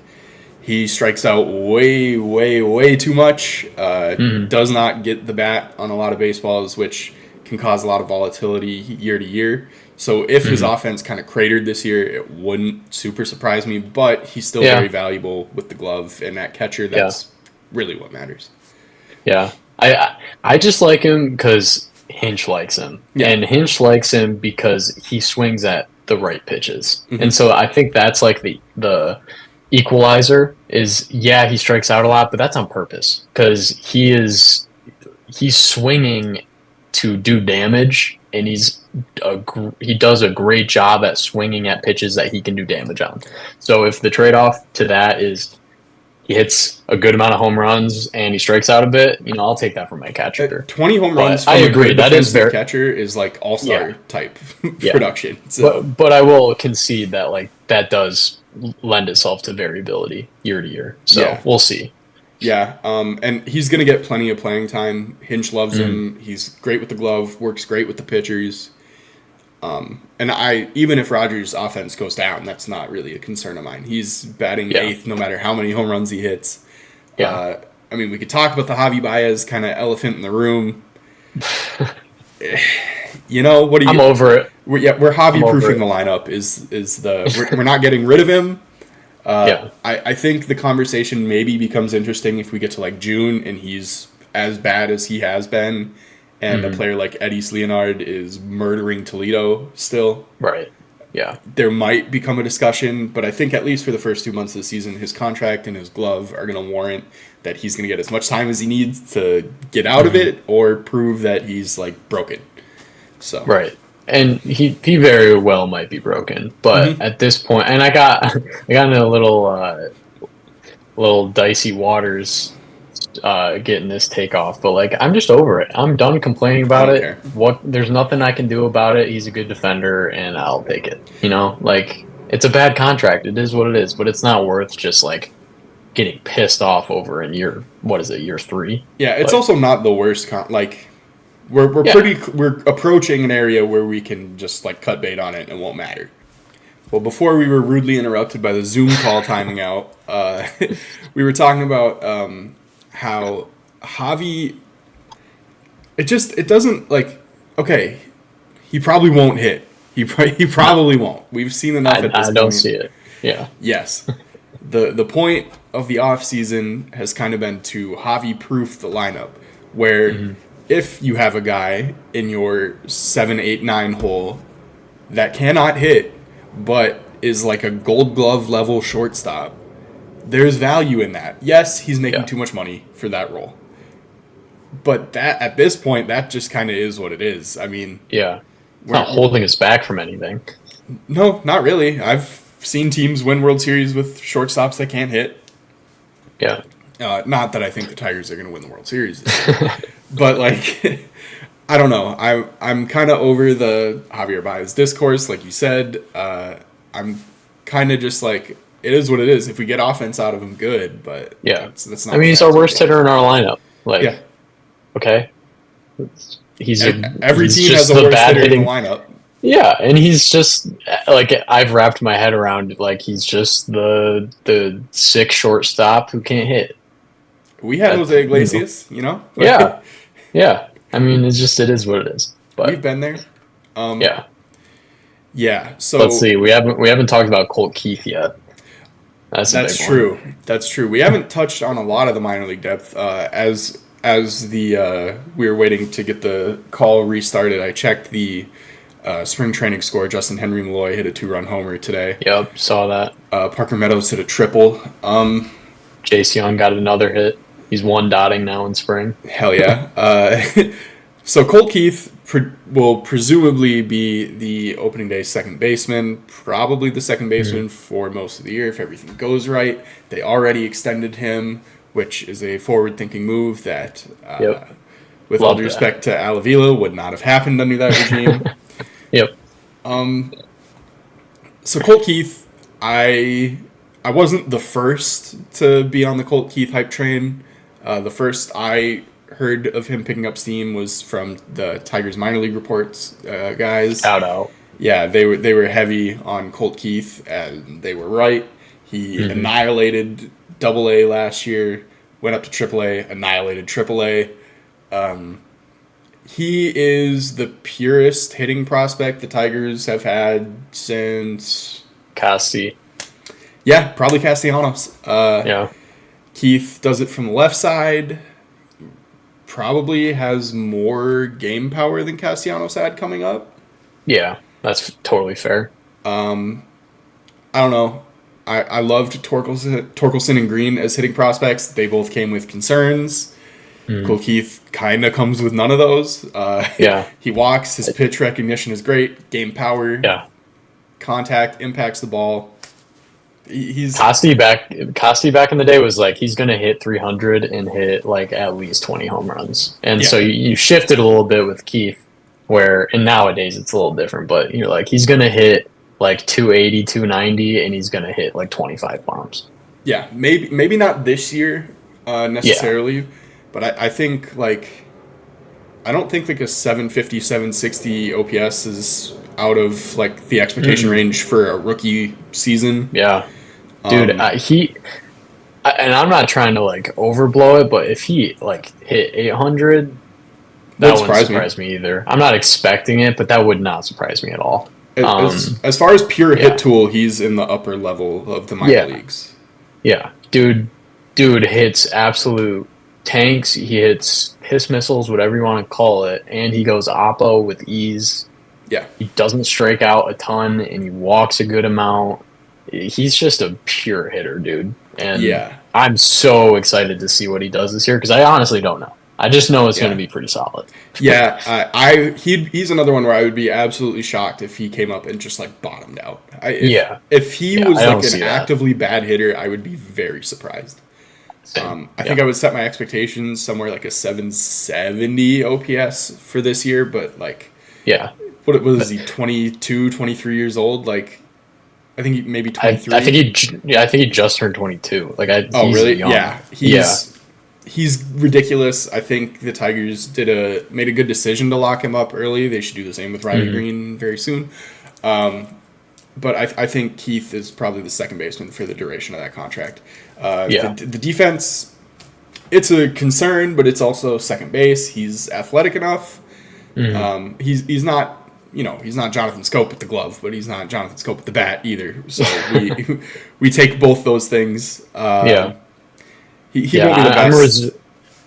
He strikes out way, way, way too much. Mhm. Does not get the bat on a lot of baseballs, which can cause a lot of volatility year to year. So if his Mhm. offense kind of cratered this year, it wouldn't super surprise me. But he's still Yeah. very valuable with the glove, and at catcher, Yeah. that's really what matters. Yeah. I just like him because Hinch likes him. Yeah. And Hinch likes him because he swings at the right pitches. Mhm. And so I think that's like the equalizer is, yeah, he strikes out a lot, but that's on purpose because he's swinging to do damage, and he does a great job at swinging at pitches that he can do damage on. So if the trade-off to that is he hits a good amount of home runs and he strikes out a bit, I'll take that from my catcher. 20 home But runs from I a agree, good that is defensive very, catcher is like all-star yeah, type yeah. production. So. But I will concede that like that does lend itself to variability year to year. So Yeah. we'll see. Yeah, and he's going to get plenty of playing time. Hinch loves Mhm. him. He's great with the glove, works great with the pitchers. And even if Rogers' offense goes down, that's not really a concern of mine. He's batting Yeah. eighth no matter how many home runs he hits. Yeah. I mean, we could talk about the Javi Baez kind of elephant in the room. What do you? I'm over it. We're Javi proofing the lineup. We're not getting rid of him. Yeah. I think the conversation maybe becomes interesting if we get to like June and he's as bad as he has been, and a player like Eddie Leonard is murdering Toledo still. Right. Yeah. There might become a discussion, but I think at least for the first 2 months of the season, his contract and his glove are going to warrant that he's going to get as much time as he needs to get out of it or prove that he's like broken. So Right. And he very well might be broken, but at this point, and I got in a little dicey waters getting this take off, but like I'm just over it. I'm done complaining about it. care. There's nothing I can do about it. He's a good defender, and I'll take it. Like it's a bad contract. It is what it is, but it's not worth just like getting pissed off over in year 3. Yeah, it's also not the worst. We're approaching an area where we can just like cut bait on it and it won't matter. Well, before we were rudely interrupted by the Zoom call timing out, we were talking about how Javi. It doesn't like. Okay, he probably won't hit. He probably won't. We've seen enough at this I don't point. see it. Yeah. Yes. The point of the off season has kind of been to Javi proof the lineup, where if you have a guy in your 7, 8, 9 hole that cannot hit, but is like a Gold Glove level shortstop, there's value in that. Yes, he's making too much money for that role, but that at this point, that just kind of is what it is. I mean, Yeah. It's not holding us back from anything. No, not really. I've seen teams win World Series with shortstops that can't hit. Yeah. Not that I think the Tigers are going to win the World Series this year. But like, I don't know. I'm kind of over the Javier Baez discourse, like you said. I'm kind of just like, it is what it is. If we get offense out of him, good. But Yeah. that's not. I mean, he's our worst hitter in our lineup. Like, Yeah. Okay. Every he's team just has a the worst bad hitter in hitting. the lineup. Yeah, and he's just like I've wrapped my head around like he's just the sick shortstop who can't hit. We had Jose Iglesias, Yeah. Yeah. I mean, it is what it is. But we've been there. yeah. Yeah. So Let's see. We haven't talked about Colt Keith yet. That's true. That's true. We haven't touched on a lot of the minor league depth. As we were waiting to get the call restarted, I checked the spring training score. Justin Henry Malloy hit a 2-run homer today. Yep, saw that. Parker Meadows hit a triple. Jace Young got another hit. He's 1-dotting now in spring. Hell yeah. So Colt Keith will presumably be the opening day second baseman, probably the second baseman for most of the year if everything goes right. They already extended him, which is a forward-thinking move that, with all due respect to Al Avila, would not have happened under that regime. Yep. So Colt Keith, I wasn't the first to be on the Colt Keith hype train. The first I heard of him picking up steam was from the Tigers minor league reports guys. Shout out. Yeah, they were heavy on Colt Keith, and they were right. He annihilated Double A last year, went up to Triple A, annihilated Triple A. He is the purest hitting prospect the Tigers have had since. Cassie. Yeah, probably Castellanos. Yeah. Keith does it from the left side. Probably has more game power than Castellanos had coming up. Yeah, that's totally fair. I don't know. I loved Torkelson and Green as hitting prospects. They both came with concerns. Cole Keith kind of comes with none of those. Yeah. He walks. His pitch recognition is great. Game power. Yeah. Contact. Impacts the ball. He's Costi back in the day was like he's gonna hit 300 and hit like at least 20 home runs, and Yeah. so you shifted a little bit with Keith, and nowadays it's a little different, but you're like he's gonna hit like 280, 290, and he's gonna hit like 25 bombs. Yeah, maybe not this year necessarily, but I think like I don't think like a 750, 760 OPS is out of like the expectation range for a rookie season. Yeah. Dude, and I'm not trying to like overblow it, but if he like hit 800, that wouldn't surprise me either. I'm not expecting it, but that would not surprise me at all. As far as pure hit tool, he's in the upper level of the minor leagues. Yeah, dude hits absolute tanks. He hits piss missiles, whatever you want to call it, and he goes oppo with ease. Yeah, he doesn't strike out a ton, and he walks a good amount. He's just a pure hitter, dude. And I'm so excited to see what he does this year because I honestly don't know. I just know it's going to be pretty solid. Yeah, he's another one where I would be absolutely shocked if he came up and just like bottomed out. If he was like an actively bad hitter, I would be very surprised. I think I would set my expectations somewhere like a 770 OPS for this year, but like, what was he, 22, 23 years old? Like, I think maybe 23. I think he just turned 22. Like, really? Young. Yeah, he's ridiculous. I think the Tigers made a good decision to lock him up early. They should do the same with Riley Green very soon. But I think Keith is probably the second baseman for the duration of that contract. The defense, it's a concern, but it's also second base. He's athletic enough. He's not, he's not Jonathan Scope with the glove, but he's not Jonathan Scope with the bat either. So we take both those things. He won't be the best.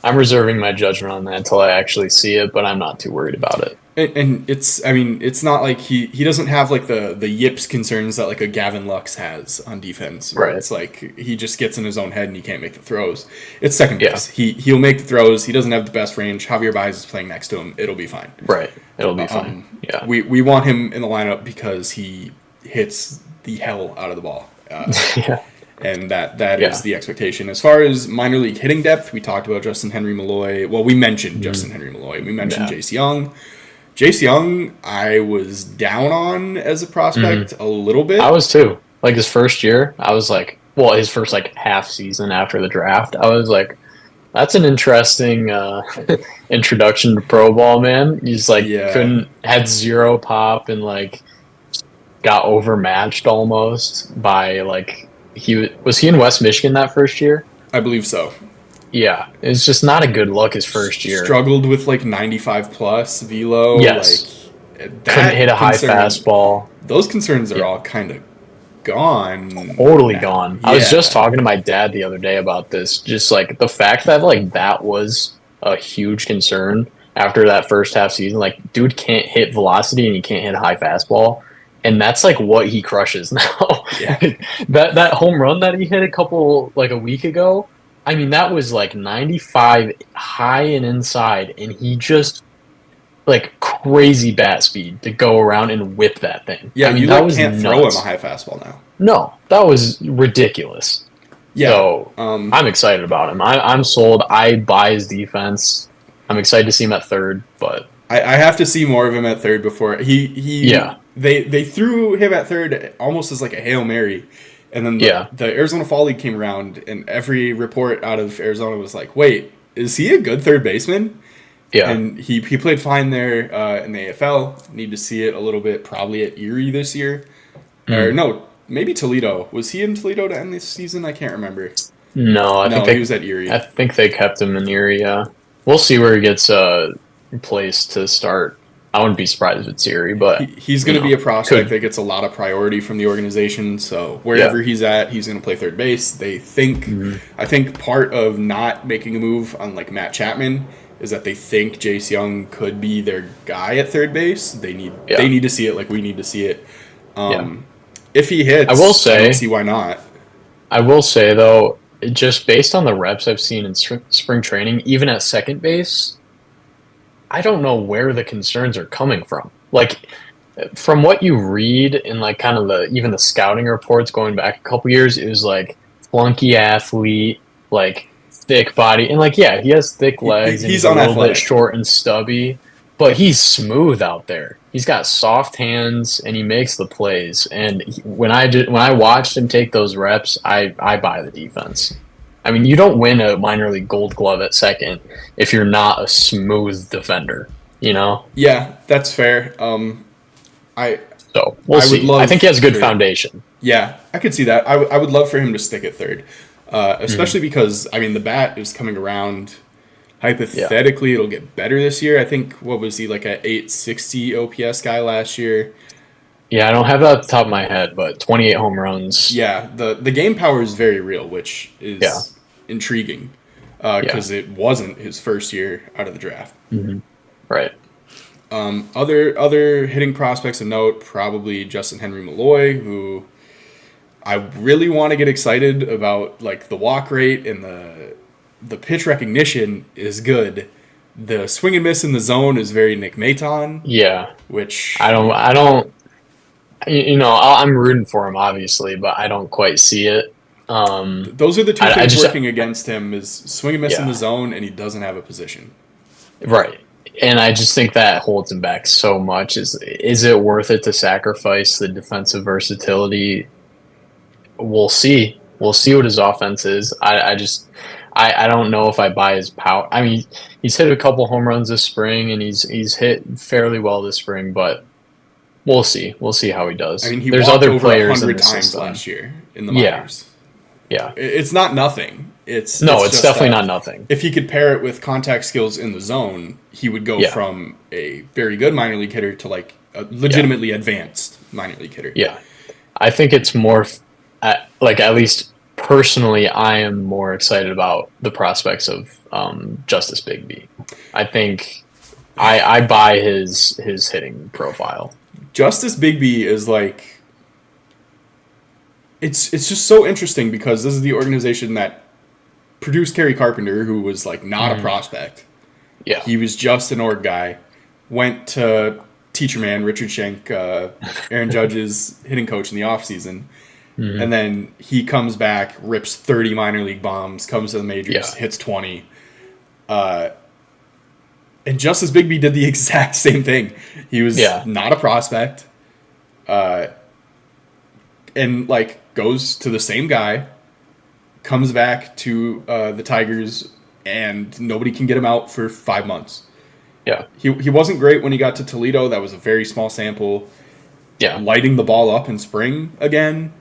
I'm reserving my judgment on that until I actually see it, but I'm not too worried about it. And it's not like he doesn't have like the yips concerns that like a Gavin Lux has on defense. Right. It's like he just gets in his own head and he can't make the throws. It's second base. He'll make the throws. He doesn't have the best range. Javier Baez is playing next to him. It'll be fine. Right. It'll be fine. Yeah. We want him in the lineup because he hits the hell out of the ball. And that is the expectation. As far as minor league hitting depth, we talked about Justin Henry Malloy. Well, we mentioned Justin Henry Malloy. We mentioned Jace Young. Jace Young, I was down on as a prospect a little bit. I was too. Like his first year, I was like, his first like half season after the draft, I was like, that's an interesting introduction to pro ball, man. He's like had zero pop and like got overmatched almost by like was he in West Michigan that first year? I believe so. Yeah, it's just not a good look his first year. Struggled with like 95 plus velo. Yes. Like, couldn't hit a high fastball. Those concerns are all kind of gone. Totally gone. I was just talking to my dad the other day about this. Just like the fact that like that was a huge concern after that first half season. Like, dude can't hit velocity and he can't hit a high fastball. And that's like what he crushes now. that home run that he hit a week ago, I mean, that was like 95 high and inside, and he just like crazy bat speed to go around and whip that thing. Yeah, I mean, you can't throw him a high fastball now. No, that was ridiculous. Yeah, so I'm excited about him. I'm sold. I buy his defense. I'm excited to see him at third, but I have to see more of him at third before They threw him at third almost as like a Hail Mary. And then the Arizona Fall League came around, and every report out of Arizona was like, wait, is he a good third baseman? Yeah. And he played fine there in the AFL. Need to see it a little bit probably at Erie this year. Or no, maybe Toledo. Was he in Toledo to end this season? I can't remember. No, No, he was at I Erie. think they kept him in Erie. We'll see where he gets placed to start. I wouldn't be surprised if it's Erie, but He's going to be a prospect could. that gets a lot of priority from the organization. So Yeah. wherever he's at, he's going to play third base. Mhm. I think part of not making a move on like Matt Chapman is that they think Jace Young could be their guy at third base. They Yeah. need to see it like we need to see it. Yeah. If he I will hits, I don't say see why not. I will say though, just based on the reps I've seen in spring training, even at second base, I don't know where the concerns are coming from. Like from what you read in like kind of the even the scouting reports going back a couple years, it was like flunky athlete, like thick body, and like yeah, he has thick legs and He's he's a little bit unathletic. short and stubby, but he's smooth out there. He's got soft hands and he makes the plays. And when I watched him take those reps, I buy the defense. I mean, you don't win a minor league Gold Glove at second if you're not a smooth defender, you know. Yeah, that's fair. I So we'll I would see. I love think he has a good for foundation. Yeah, I could see that. I would love for him to stick at third, Hmm. especially because I mean the bat is coming around. Yeah. Hypothetically, it'll get better this year. I think what was he like a 860 OPS guy last year? Yeah, I don't have that at the top of my head, but 28 home runs. Yeah, the game power is very real, which Yeah. is intriguing Yeah. because it wasn't his first year out of the draft. Hmm. Right. Other hitting prospects of note, probably Justin Henry Malloy, who I really want to get excited about. Like the walk rate and the pitch recognition is good. The swing and miss in the zone is very Nick Maton, Yeah. which I don't, I'm rooting for him, obviously, but I don't quite see it. those are the two I things just, working against him is swing and miss in the yeah, zone, and he doesn't have a position. right. And I just think that holds him back so much. Is it worth it to sacrifice the defensive versatility? We'll see. We'll see what his offense is. I don't know if I buy his power. I mean, he's hit a couple home runs this spring, and he's hit fairly well this spring, but we'll see. We'll see how he I does. mean, he There's walked other over a players in hundred the times system. last year in the Yeah, minors. yeah. It's not nothing. No, It's it's just definitely that not nothing. if he could pair it with contact skills in the zone, he would go Yeah, from a very good minor league hitter to like a yeah, legitimately advanced minor league hitter. yeah. I think it's more like at least personally, I am more excited about the prospects of Justice Bigby. I think I buy his hitting profile. Justice Bigby is like it's just so interesting because this is the organization that produced Kerry Carpenter, who was like not a Mhm. prospect. Yeah, He was just an org guy. Went to teacher man Richard Schenk, Aaron Judge's hitting coach in the offseason. hmm And then he comes back, rips 30 minor league bombs, comes to the majors, yeah, hits 20. And Justice Bigby did the exact same thing. He was yeah, not a prospect, and like goes to the same guy, comes back to the Tigers, and nobody can get him out for 5 months. yeah, He wasn't great when he got to Toledo. That was a very small sample. yeah. Lighting the ball up in spring again.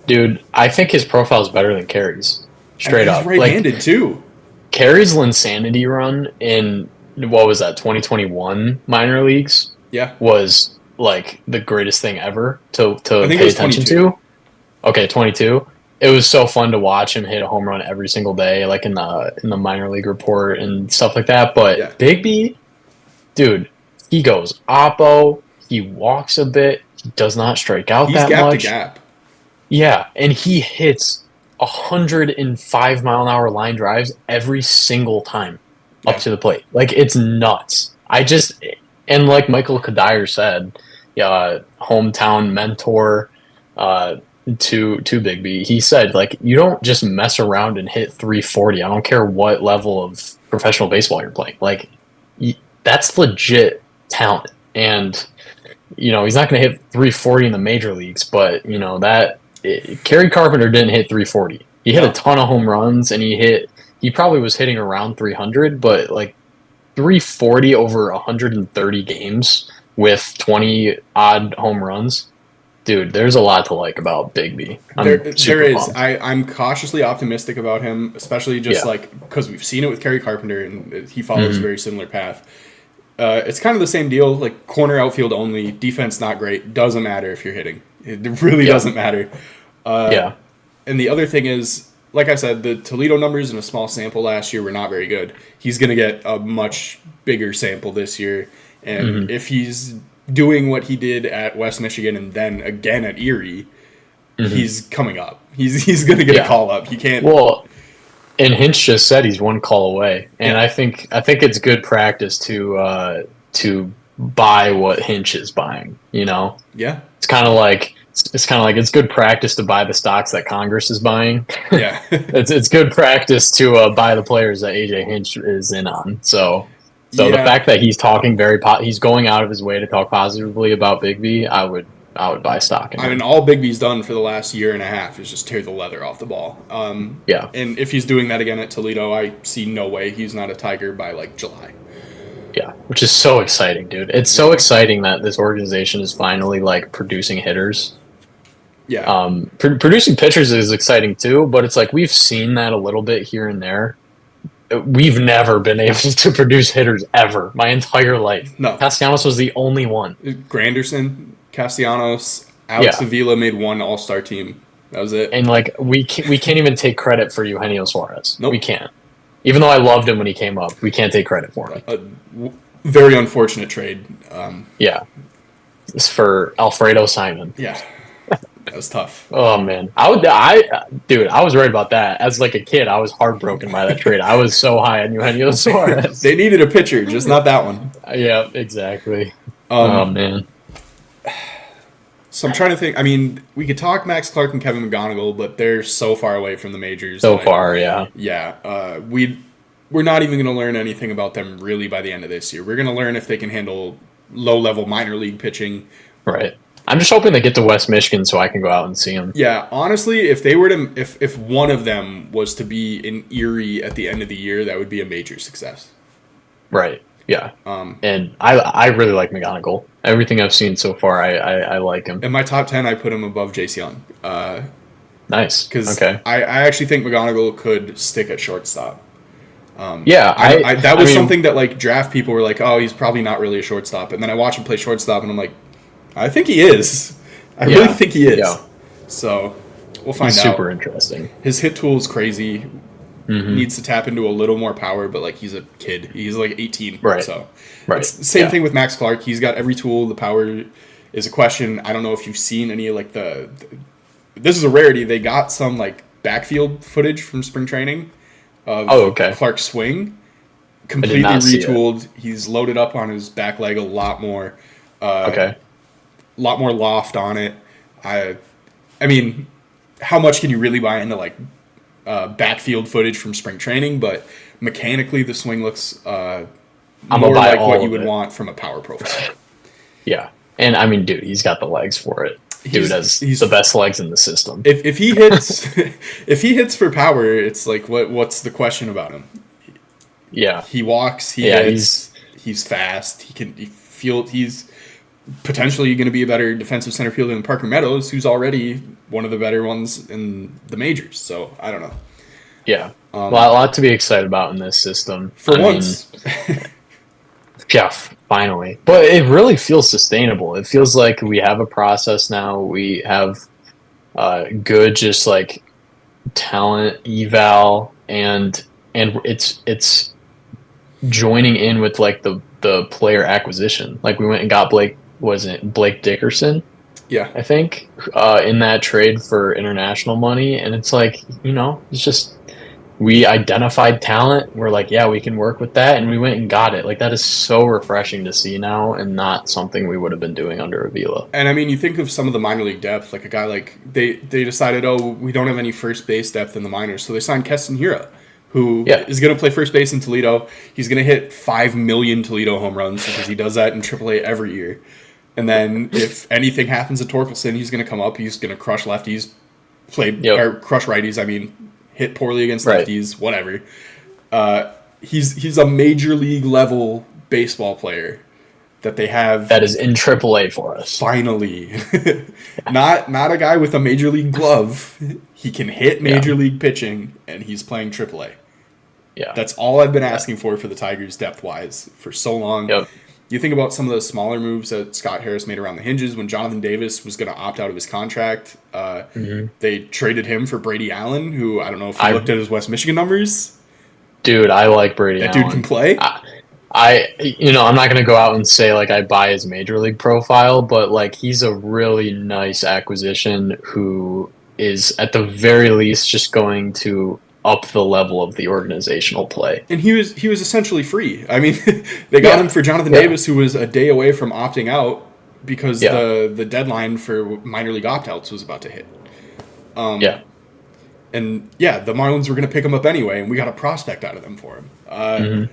Dude, I think his profile is better than Carey's. And Straight he's up. Like right-handed too. Carey's Linsanity run in what was that, 2021 minor leagues Yeah, was like the greatest thing ever I to think it pay was attention 22. to. Okay, 22. It was so fun to watch him hit a home run every single day, like in the minor league report and stuff like that. Yeah, But Bigby, dude, he goes oppo. He walks a bit. He does not strike out he's that gap to much. gap. Yeah, and he hits 105-mile-an-hour line drives every single time up Yeah, to the plate. Like it's nuts. And like Michael Kadire said, yeah, hometown mentor uh, to Bigby. He said like you don't just mess around and hit 340. I don't care what level of professional baseball you're playing. Like that's legit talent. And he's not going to hit 340 in the major leagues, but Kerry Carpenter didn't hit 340. He hit a no, ton of home runs, and he probably was hitting around 300, but like 340 over 130 games with 20 odd home runs. Dude, there's a lot to like about Bigby. There, I'm there super is. pumped. I'm cautiously optimistic about him, especially just Yeah. like because we've seen it with Kerry Carpenter, and he follows a Hmm. very similar path. It's kind of the same deal, like corner outfield only, defense not great. Doesn't matter if you're hitting. It really Yeah. doesn't matter. Yeah. And the other thing is, like I said, the Toledo numbers in a small sample last year were not very good. He's going to get a much bigger sample this year, and Hmm. if he's doing what he did at West Michigan and then again at Erie, Hmm. he's coming up. He's going to get a Yeah. call up. He can't. Well, and Hinch just said he's one call away, and Yeah, I think it's good practice to buy what Hinch is buying. yeah, It's kind of like it's good practice to buy the stocks that Congress is buying. yeah, It's good practice to buy the players that AJ Hinch is in on. So the yeah. fact that he's going out of his way to talk positively about Bigby, I would buy stock in I mean, him. all Bigby's done for the last year and a half is just tear the leather off the ball. Yeah. And if he's doing that again at Toledo, I see no way he's not a Tiger by like July. Yeah, which is so exciting, dude. It's so exciting that this organization is finally like producing hitters. Yeah, Producing pitchers is exciting too, but it's like we've seen that a little bit here and there. We've never been able to produce hitters ever, my entire life. no. Castellanos was the only one. Granderson, Castellanos, Alex Yeah, Avila made one All-Star team. That was it. and like we can't even take credit for Eugenio Suarez. We Nope. can't. Even though I loved him when he came up, we can't take credit for him. A very unfortunate trade. Yeah, it's for Alfredo Simon. Yeah, that was tough. Oh man, dude, I was right about that. As like a kid, I was heartbroken by that trade. I was so high on Eugenio Suarez. They needed a pitcher, just not that one. Yeah, exactly. Oh Um, man, so I'm trying to think. I mean, we could talk Max Clark and Kevin McGonigal, but they're so far away from the majors. so far, yeah, We're not even going to learn anything about them really by the end of this year. We're going to learn if they can handle low-level minor league pitching. right. I'm just hoping they get to West Michigan so I can go out and see them. Yeah, honestly, if they were to, if one of them was to be in Erie at the end of the year, that would be a major success. Right. Yeah. And I really like McGonigal. Everything I've seen so far, I like him. In my top 10, I put him above Jace Young. Nice. Because Okay. I actually think McGonigal could stick at shortstop. Yeah. That was I mean, something that like draft people were like, oh, he's probably not really a shortstop. And then I watch him play shortstop, and I'm like, I think he is. I really think he is. Yeah. So we'll find He's out. super interesting. His hit tool is crazy. Mm-hmm. Needs to tap into a little more power, but like he's a kid. He's like 18. Right. So Right. it's the same Yeah. thing with Max Clark. He's got every tool. The power is a question. I don't know if you've seen any like this is a rarity. They got some like backfield footage from spring training of Okay. Clark's swing. Completely not see it. retooled. He's loaded up on his back leg a lot more. Okay. Lot more loft on it. I mean, how much can you really buy into like backfield footage from spring training? But mechanically, the swing looks gonna more buy like all what you of would it. want from a power profile. Yeah. And I mean, dude, he's got the legs for it. Dude has he's- the best legs in the system. If he hits if he hits for power, it's like what's the question about him? Yeah. He walks. He Yeah, hits. He's fast. He's potentially going to be a better defensive center fielder than Parker Meadows, who's already one of the better ones in the majors. So I don't know. Yeah. Well, a lot to be excited about in this system. For I once, yeah, finally. But it really feels sustainable. It feels like we have a process now. We have good, just like talent eval, and it's joining in with like the player acquisition. Like we went and got Blake Dickerson, yeah, I think, in that trade for international money, and it's like it's just. We identified talent. We're like, yeah, we can work with that, and we went and got it. Like that is so refreshing to see now, and not something we would have been doing under Avila. and I mean, you think of some of the minor league depth, like a guy like they decided, oh, we don't have any first base depth in the minors, so they signed Keston Hiura, who is going to play first base in Toledo. He's going to hit 5 million Toledo home runs because he does that in AAA every year. And then if anything happens at Torkelson, he's going to come up. He's going to crush lefties, or crush righties. I mean, hit poorly against lefties, whatever. He's a major league level baseball player that they have that is in AAA for us. finally. Not a guy with a major league glove. He can hit major league pitching, and he's playing AAA. Yeah. That's all I've been asking for the Tigers depth-wise for so long. Yep. You think about some of the smaller moves that Scott Harris made around the hinges when Jonathan Davis was going to opt out of his contract. They traded him for Brady Allen, who I don't know if you looked at his West Michigan numbers. Dude, I like Brady That Allen. dude can play. I'm not going to go out and say like I buy his major league profile, but like he's a really nice acquisition who is at the very least just going to up the level of the organizational play. And he was essentially free. I mean, they got him for Jonathan Davis, who was a day away from opting out because the deadline for minor league opt-outs was about to hit. And the Marlins were going to pick him up anyway, and we got a prospect out of them for him.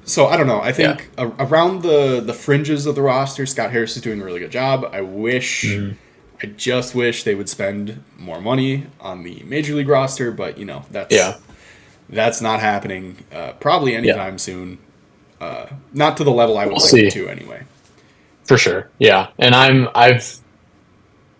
So I don't know. I think around the fringes of the roster, Scott Harris is doing a really good job. I just wish they would spend more money on the major league roster, but that's not happening probably anytime soon. Not to the level I would like it to anyway. For sure, yeah. And I've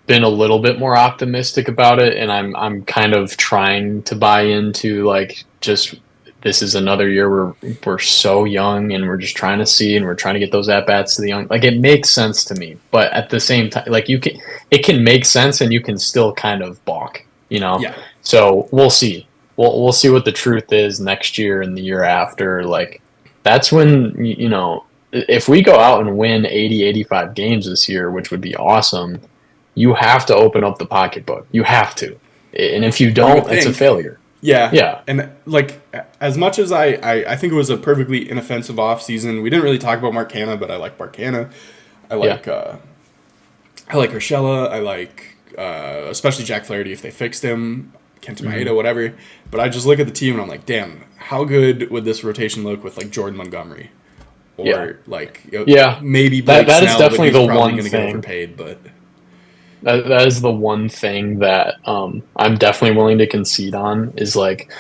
been a little bit more optimistic about it, and I'm kind of trying to buy into like just this is another year where we're so young and we're just trying to see and we're trying to get those at bats to the young. Like it makes sense to me, but at the same time, like it can make sense and you can still kind of balk, Yeah. So we'll see. We'll see what the truth is next year and the year after. Like that's when if we go out and win 80, 85 games this year, which would be awesome, you have to open up the pocketbook. You have to, and if you don't, it's a failure. Yeah. And like as much as I think it was a perfectly inoffensive offseason, we didn't really talk about Mark Canha, but I like Mark Canha. I like Urshela. I like especially Jack Flaherty if they fixed him, Kenta Maeda, whatever. But I just look at the team and I'm like, damn, how good would this rotation look with like Jordan Montgomery? Or maybe Blake that Snell, is definitely but he's the probably one going to get thing. overpaid, but that is the one thing that I'm definitely willing to concede on is like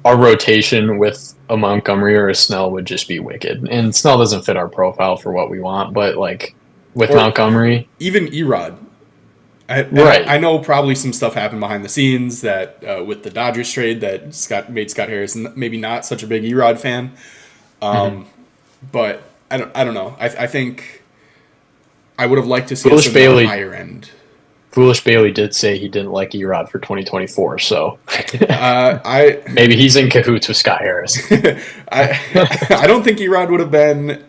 our rotation with a Montgomery or a Snell would just be wicked. And Snell doesn't fit our profile for what we want, but like with Montgomery, even Erod. I know probably some stuff happened behind the scenes that with the Dodgers trade that made Scott Harris maybe not such a big Erod fan. But I don't know. I think I would have liked to see us on the higher end. Foolish Bailey did say he didn't like Erod for 2024, so maybe he's in cahoots with Scott Harris. I don't think Erod would have been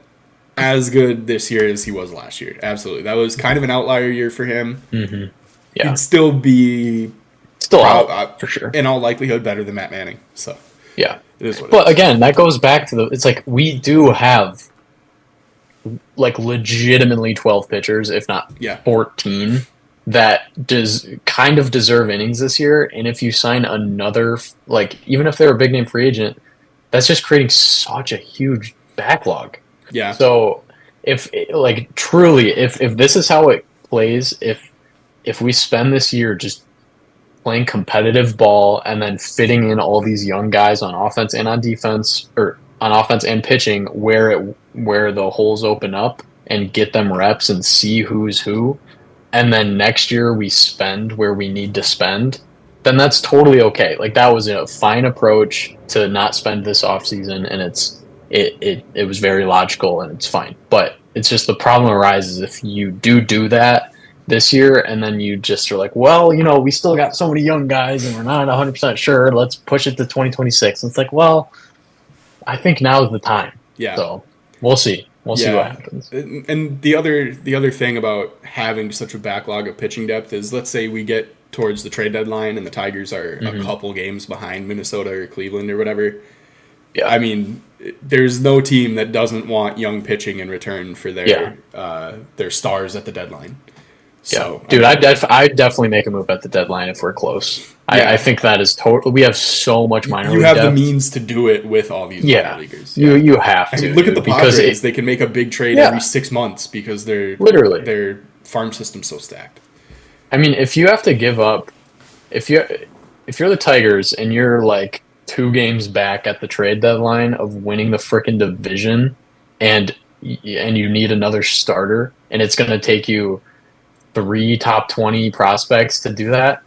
as good this year as he was last year. Absolutely, that was kind of an outlier year for him. Yeah, he'd still be out for sure. In all likelihood, better than Matt Manning. So yeah, it is what. But again, that goes back to it's like we do have like legitimately 12 pitchers, if not 14, that kind of deserve innings this year. And if you sign another, like even if they're a big name free agent, that's just creating such a huge backlog. Yeah. So if this is how it plays, if we spend this year just playing competitive ball and then fitting in all these young guys on offense and on defense, or on offense and pitching where the holes open up and get them reps and see who's who, and then next year we spend where we need to spend, then that's totally okay. Like that was a fine approach to not spend this offseason, and it was very logical and it's fine. But it's just the problem arises if you do that this year and then you just are like, well, we still got so many young guys and we're not 100% sure. Let's push it to 2026. And it's like, well, I think now is the time. Yeah. So we'll see. We'll see what happens. And the other thing about having such a backlog of pitching depth is, let's say we get towards the trade deadline and the Tigers are a couple games behind Minnesota or Cleveland or whatever. Yeah. I mean, there's no team that doesn't want young pitching in return for their stars at the deadline. So, dude, I'd definitely make a move at the deadline if we're close. I think that is total. We have so much minor league You have depth. The means to do it with all these minor leaguers. You have to. I mean, look at the Padres. They can make a big trade every 6 months because their farm system's so stacked. I mean, if you have to give up, if you're the Tigers and you're like 2 games back at the trade deadline of winning the frickin' division, and and you need another starter, and it's going to take you 3 top 20 prospects to do that,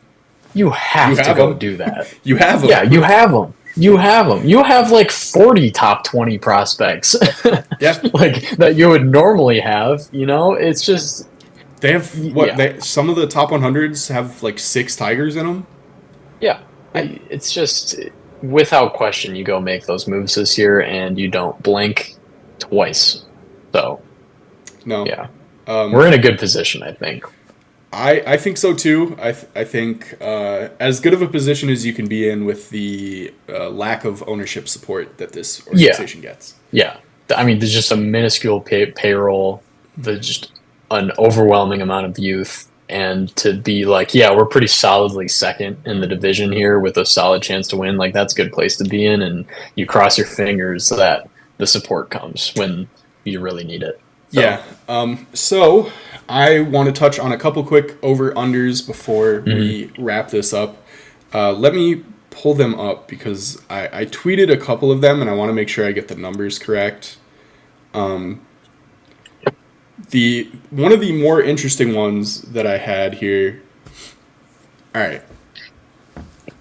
you You have to have go them. do that. You have Yeah, you them. have them. You have them. You have like 40 top 20 prospects Yeah. like that you would normally have, it's just They have what? yeah. Some of the top 100s have like 6 Tigers in them. Yeah. Yeah. It's just without question you go make those moves this year and you don't blink twice. So, No. yeah. Um, We're in a good position, I think. I think so too. I think as good of a position as you can be in with the lack of ownership support that this Yeah. organization gets. Yeah. I mean, there's just a minuscule payroll, there's just an overwhelming amount of youth. And to be like, yeah, we're pretty solidly second in the division here with a solid chance to win, like that's a good place to be in. And you cross your fingers that the support comes when you really need it. So, Yeah. So I want to touch on a couple quick over unders before mhm. we wrap this up. Let me pull them up because I tweeted a couple of them and I want to make sure I get the numbers correct. The one of the more interesting ones that I had here. All right.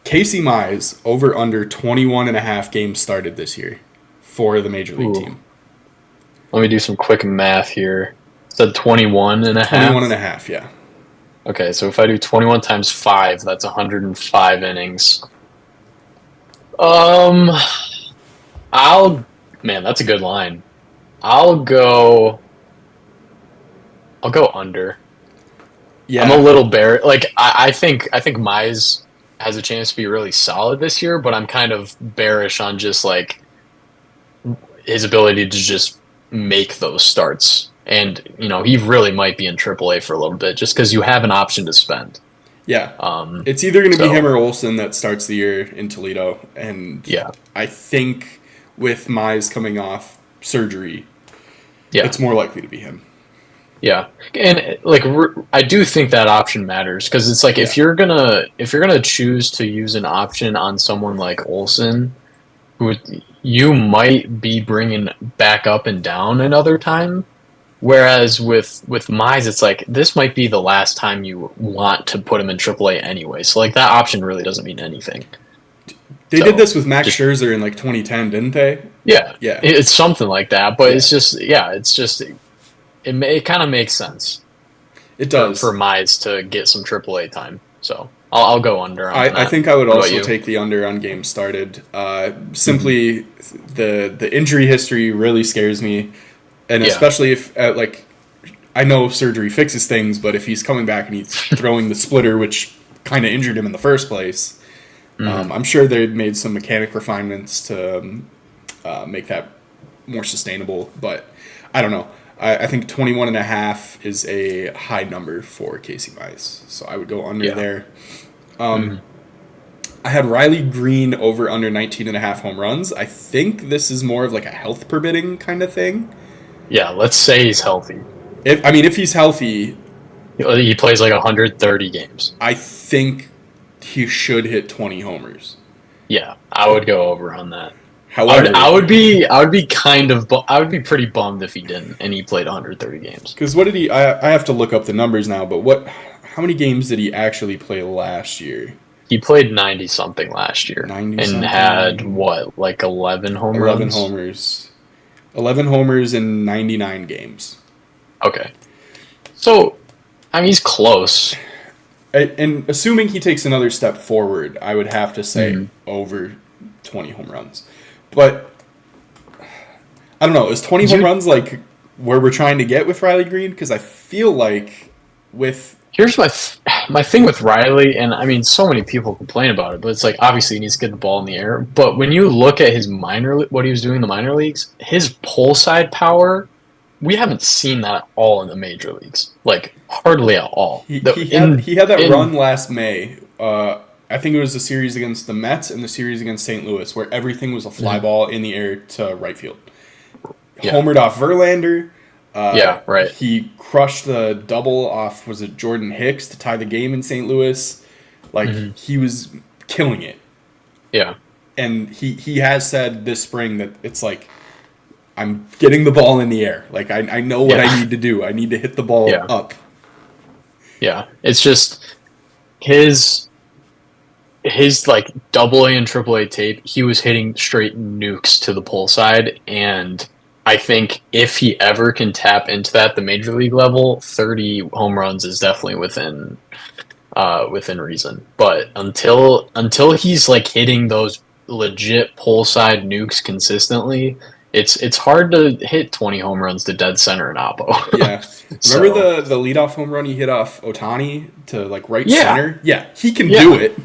Casey Mize over under 21 and a half games started this year for the major league Ooh, team. let me do some quick math here. It said 21 and a 21 and half. a half, yeah. Okay, so if I do 21 times 5, that's 105 innings. Um, I'll, man, that's a good line. I'll go, I'll go under. I'm a Yeah. little bear. Like I think Mize has a chance to be really solid this year, but I'm kind of bearish on just like his ability to just make those starts. And he really might be in AAA for a little bit just because you have an option to spend. Yeah. Um, It's either going to be him so or Olsen that starts the year in Toledo. And yeah, I think with Mize coming off surgery, yeah. it's more likely to be him. Yeah, and like I do think that option matters because it's like Yeah. if you're gonna choose to use an option on someone like Olson, who you might be bringing back up and down another time, whereas with Mize, it's like this might be the last time you want to put him in AAA anyway. So like that option really doesn't mean anything. They did So this with Max just Scherzer in like 2010, didn't they? yeah, Yeah. it's something like that, but Yeah. it's just yeah, it's just it kind of makes sense It for does. Mize to get some AAA time. So I'll go under on I that. think I would What about also you? take the under on games started. Hmm. Simply, the injury history really scares me, and Yeah. especially if like I know surgery fixes things, but if he's coming back and he's throwing the splitter, which kind of injured him in the first place, Hmm. I'm sure they've made some mechanic refinements to make that more sustainable. But I don't know. I think 21 and a half is a high number for Casey Mize, so I would go under Yeah. there. Hmm. I had Riley Green over under 19 and a half home runs. I think this is more of like a health permitting kind of thing. Yeah. Let's say he's healthy. If he's healthy, He plays like 130 games. I think he should hit 20 homers. Yeah, I would go over on that. I would However, I would be I would be I would be pretty bummed if he didn't and he played 130 games. because what did he? I have to look up the numbers now, but what? How many games did he actually play last year? He played 90 something last year 90 and had something. what, like 11 home 11 runs? homers. 11 homers in 99 games. Okay. So, I mean, he's close. And assuming he takes another step forward, I would have to say Mhm. over 20 home runs. But I don't know. Is 20 home You runs like where we're trying to get with Riley Green? Because I feel like with Here's my thing with Riley, and I mean, so many people complain about it, but it's like obviously he needs to get the ball in the air. But when you look at his what he was doing in the minor leagues, his pull side power, we haven't seen that at all in the major leagues, like hardly at all. he, The, he had in he had that run in last May. I think it was the series against the Mets and the series against St. Louis, where everything was a fly Mhm. ball in the air to right field. Yeah, Homered off Verlander. yeah, right, He crushed the double off, was it Jordan Hicks to tie the game in St. Louis? Like, hmm, he was killing it. yeah, And he has said this spring that it's like I'm getting the ball in the air. Like, I know what I need to do. I need to hit the ball up. Yeah. It's just his like double A and triple A tape, he was hitting straight nukes to the pull side, and I think if he ever can tap into that, the major league level, 30 home runs is definitely within reason. But until he's like hitting those legit pull side nukes consistently, it's hard to hit 20 home runs to dead center in Oppo. Yeah. Remember the leadoff home run he hit off Ohtani to like right center? Yeah, he can do it.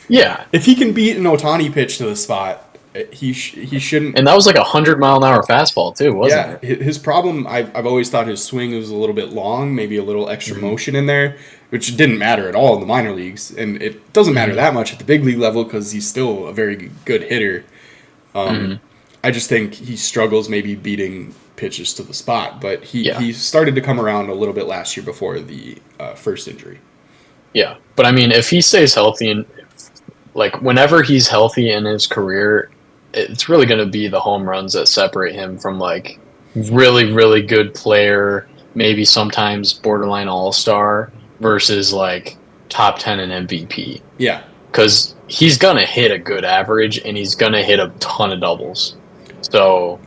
Yeah. If he can beat an Ohtani pitch to the spot, he shouldn't. And that was like 100-mile-an-hour fastball too, wasn't it? His problem, I've always thought his swing was a little bit long, maybe a little extra motion in there, which didn't matter at all in the minor leagues, and it doesn't matter that much at the big league level because he's still a very good hitter. I just think he struggles maybe beating pitches to the spot, but he started to come around a little bit last year before the first injury. Yeah, but I mean, if he stays healthy and like whenever he's healthy in his career, it's really going to be the home runs that separate him from like really, really good player, maybe sometimes borderline all-star versus like top 10 in MVP. Yeah. Because he's going to hit a good average and he's going to hit a ton of doubles. So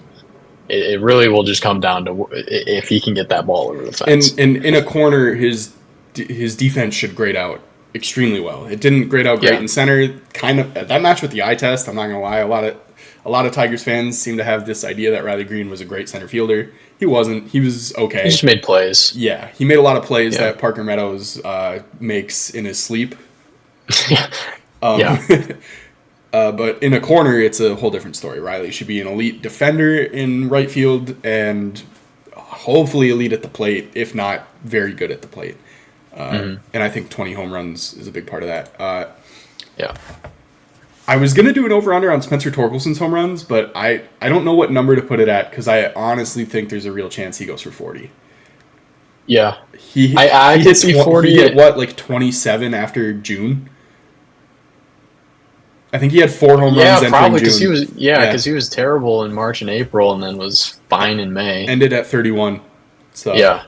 it really will just come down to if he can get that ball over the fence. And in a corner, his defense should grade out extremely well. It didn't grade out great in center. Kind of that match with the eye test. I'm not gonna lie. A lot of Tigers fans seem to have this idea that Riley Green was a great center fielder. He wasn't. He was okay. He just made plays. Yeah, he made a lot of plays that Parker Meadows makes in his sleep. But in a corner, it's a whole different story. Riley should be an elite defender in right field and hopefully elite at the plate, if not very good at the plate. And I think 20 home runs is a big part of that. I was going to do an over-under on Spencer Torkelson's home runs, but I don't know what number to put it at because I honestly think there's a real chance he goes for 40. Yeah. I could see 40. He hit, what, like 27 after June? I think he had 4 home runs entering probably because June. he was terrible in March and April and then was fine in May. Ended at 31. So yeah.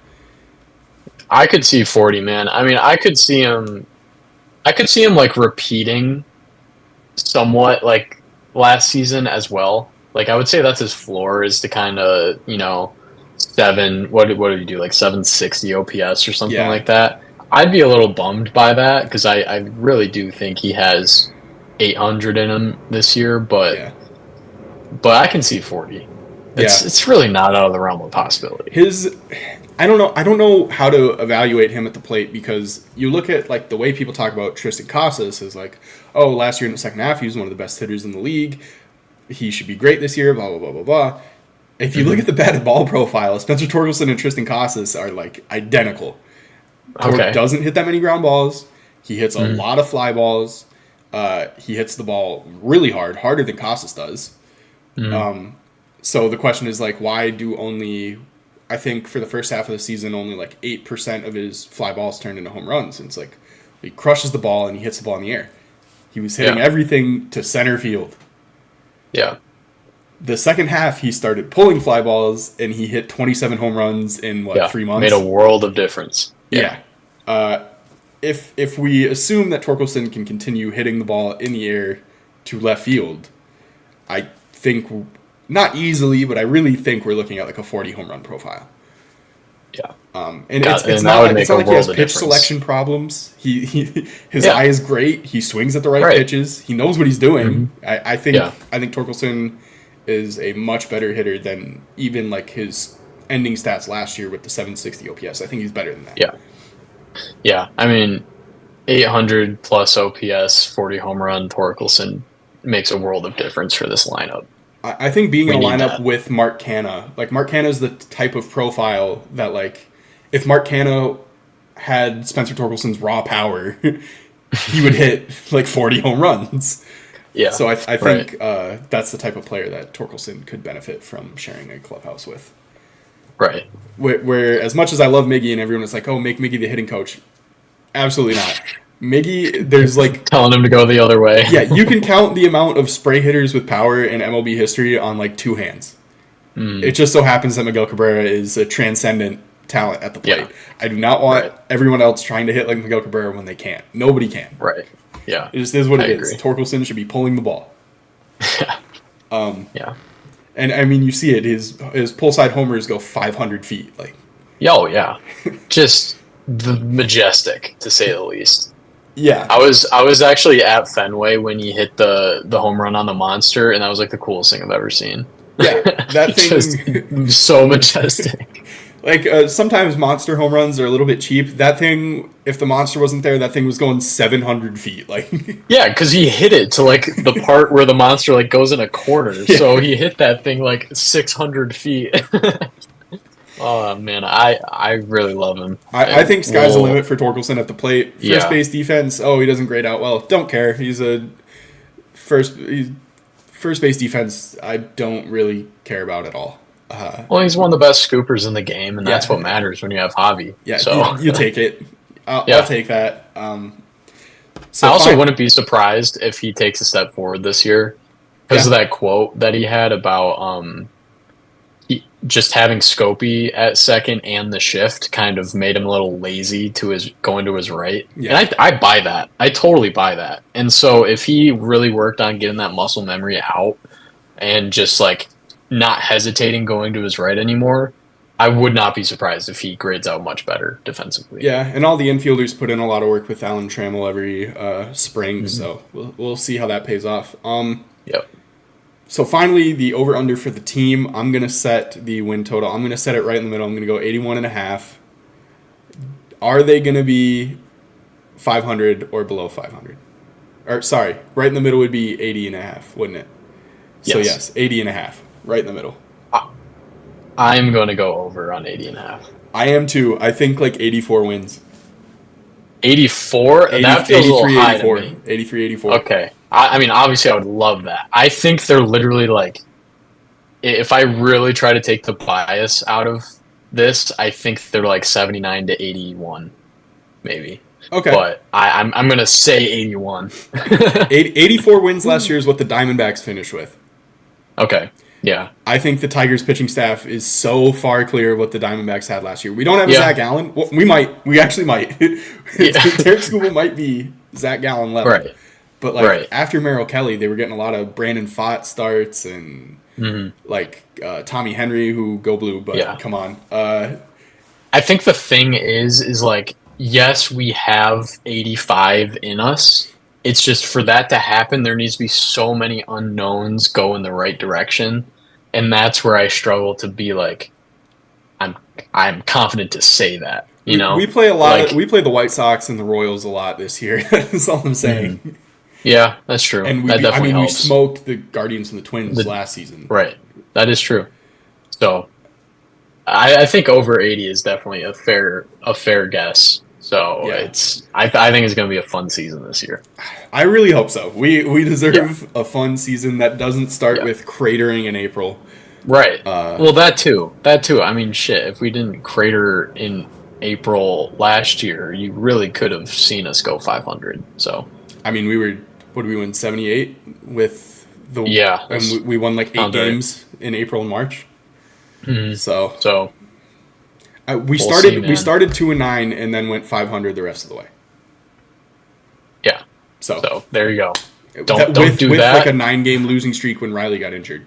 I could see 40, man. I mean, I could see him like repeating somewhat like last season as well. Like I would say that's his floor is to kind of, what did he do? Like 760 OPS or something like that. I'd be a little bummed by that because I really do think he has 800 in him this year, but I can see 40. It's really not out of the realm of possibility. I don't know how to evaluate him at the plate because you look at like the way people talk about Tristan Casas is like, oh, last year in the second half he was one of the best hitters in the league. He should be great this year. Blah blah blah blah blah. If you look at the batted ball profile, Spencer Torkelson and Tristan Casas are like identical. Tork doesn't hit that many ground balls. He hits a lot of fly balls. He hits the ball really hard, harder than Casas does. So the question is like, why do only, I think for the first half of the season, only like 8% of his fly balls turned into home runs? And it's like he crushes the ball and he hits the ball in the air. He was hitting everything to center field. Yeah. The second half, he started pulling fly balls and he hit 27 home runs in 3 months? Made a world of difference. Yeah. If we assume that Torkelson can continue hitting the ball in the air to left field, I think, not easily, but I really think we're looking at like a 40 home run profile. Yeah. And it's not like he has pitch selection problems. His eye is great. He swings at the right pitches. He knows what he's doing. I think Torkelson is a much better hitter than even like his ending stats last year with the 760 OPS. I think he's better than that. Yeah. Yeah. I mean, 800 plus OPS, 40 home run Torkelson makes a world of difference for this lineup. I think being in a lineup with Mark Canha, like Mark Canha is the type of profile that like if Mark Canha had Spencer Torkelson's raw power, he would hit like 40 home runs. Yeah. So I think that's the type of player that Torkelson could benefit from sharing a clubhouse with. Right. Where as much as I love Miggy and everyone is like, oh, make Miggy the hitting coach. Absolutely not. Miggy, there's like... telling him to go the other way. Yeah, you can count the amount of spray hitters with power in MLB history on like 2 hands. It just so happens that Miguel Cabrera is a transcendent talent at the plate. Yeah. I do not want Right. everyone else trying to hit like Miguel Cabrera when they can't. Nobody can. Right. Yeah. It just is what I it is. agree. Torkelson should be pulling the ball. Yeah. And I mean, you see it. His pull side homers go 500 feet. Like, Oh, yeah. Just the majestic, to say the least. yeah, I was actually at Fenway when he hit the home run on the monster, and that was like the coolest thing I've ever seen. yeah. That thing, Just so majestic. like sometimes monster home runs are a little bit cheap. That thing, if the monster wasn't there, that thing was going 700 feet. Like, Yeah, because he hit it to like the part where the monster like goes in a corner. Yeah. So he hit that thing like 600 feet. Oh man, I really love him. I think sky's the Well, limit for Torkelson at the plate. First Yeah. base defense. Oh, he doesn't grade out well. Don't care. He's first base defense. I don't really care about at all. Well, he's one of the best scoopers in the game, and that's Yeah. what matters when you have Javi. Yeah, So you take it. I'll Yeah. take that. So I also fine. wouldn't be surprised if he takes a step forward this year because of that quote that he had about just having Scopey at second and the shift kind of made him a little lazy to his going to his right. Yeah. And I buy that. I totally buy that. And so if he really worked on getting that muscle memory out and just like not hesitating going to his right anymore, I would not be surprised if he grades out much better defensively. Yeah, and all the infielders put in a lot of work with Alan Trammell every spring, so we'll see how that pays off. Yep. So finally, the over-under for the team, I'm going to set the win total. I'm going to set it right in the middle. I'm going to go 81.5. Are they going to be 500 or below 500? Or, sorry, right in the middle would be 80.5, wouldn't it? So Yes. 80.5, right in the middle. I'm going to go over on 80.5. I am too. I think like 84 wins. 84? 80, That feels a little 83, high 84. to me. 83, 84. Okay. I mean, obviously, I would love that. I think they're literally like, if I really try to take the bias out of this, I think they're like 79 to 81, maybe. Okay. But I'm going to say 81. 84 wins last year is what the Diamondbacks finished with. Okay. Yeah. I think the Tigers pitching staff is so far clear of what the Diamondbacks had last year. We don't have a Yeah. Zach Gallen. Well, we might. We actually might. Yeah. Derek Skubal might be Zach Gallen level. Right. But like Right. after Merrill Kelly, they were getting a lot of Brandon Pfaadt starts and like Tommy Henry, who go blue. But Yeah. come on. I think the thing is like, yes, we have 85 in us. It's just for that to happen, there needs to be so many unknowns go in the right direction. And that's where I struggle to be like, I'm confident to say that. You know, we play a lot. Like- We play the White Sox and the Royals a lot this year. That's all I'm saying. Yeah, that's true. And That definitely we helps. smoked the Guardians and the Twins last season. Right. That is true. So I think over 80 is definitely a fair guess. So Yeah. I think it's going to be a fun season this year. I really hope so. We deserve a fun season that doesn't start Yeah. with cratering in April. Right. Well, that too. I mean, shit, if we didn't crater in April last year, you really could have seen us go 500. So, I mean, what did we win, 78 with the Yeah, and we won like 8 sounds right. games in April and March. So so we see, man. started 2-9 and then went 500 the rest of the way. yeah. So, So there you go. with Don't do with that. like a 9-game losing streak when Riley got injured.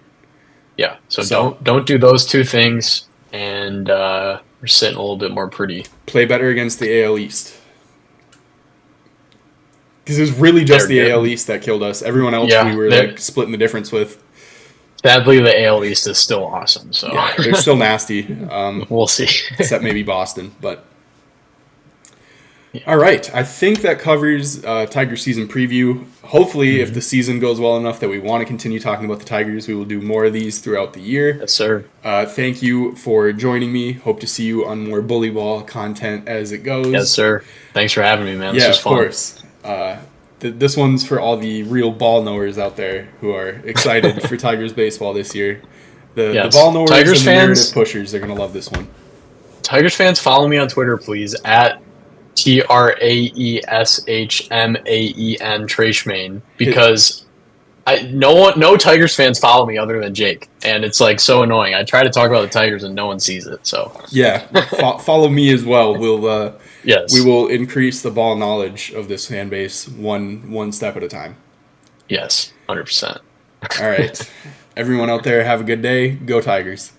Yeah. So, So- don't do those two things, and we're sitting a little bit more pretty. Play better against the AL East. Because it was really just They're the good. AL East that killed us. Everyone else Yeah, we were they're- like splitting the difference with. Sadly, the AL East is still awesome. So Yeah, they're still nasty. we'll see. Except maybe Boston, but all right. I think that covers Tiger season preview. Hopefully, if the season goes well enough that we want to continue talking about the Tigers, we will do more of these throughout the year. Yes, sir. Thank you for joining me. Hope to see you on more bully ball content as it goes. Yes, sir. Thanks for having me, man. This Yeah, was of fun. course. This one's for all the real ball knowers out there who are excited for Tigers baseball this year. The Yes. ball knowers Tigers and the fans- narrative pushers are going to love this one. Tigers fans, follow me on Twitter, please, at TRAESHMAEN Trashmain, because No Tigers fans follow me other than Jake, and it's like so annoying. I try to talk about the Tigers and no one sees it. So Yeah, follow me as well. We yes, will increase the ball knowledge of this fan base one step at a time. yes, 100%. All right, everyone out there, have a good day. Go Tigers.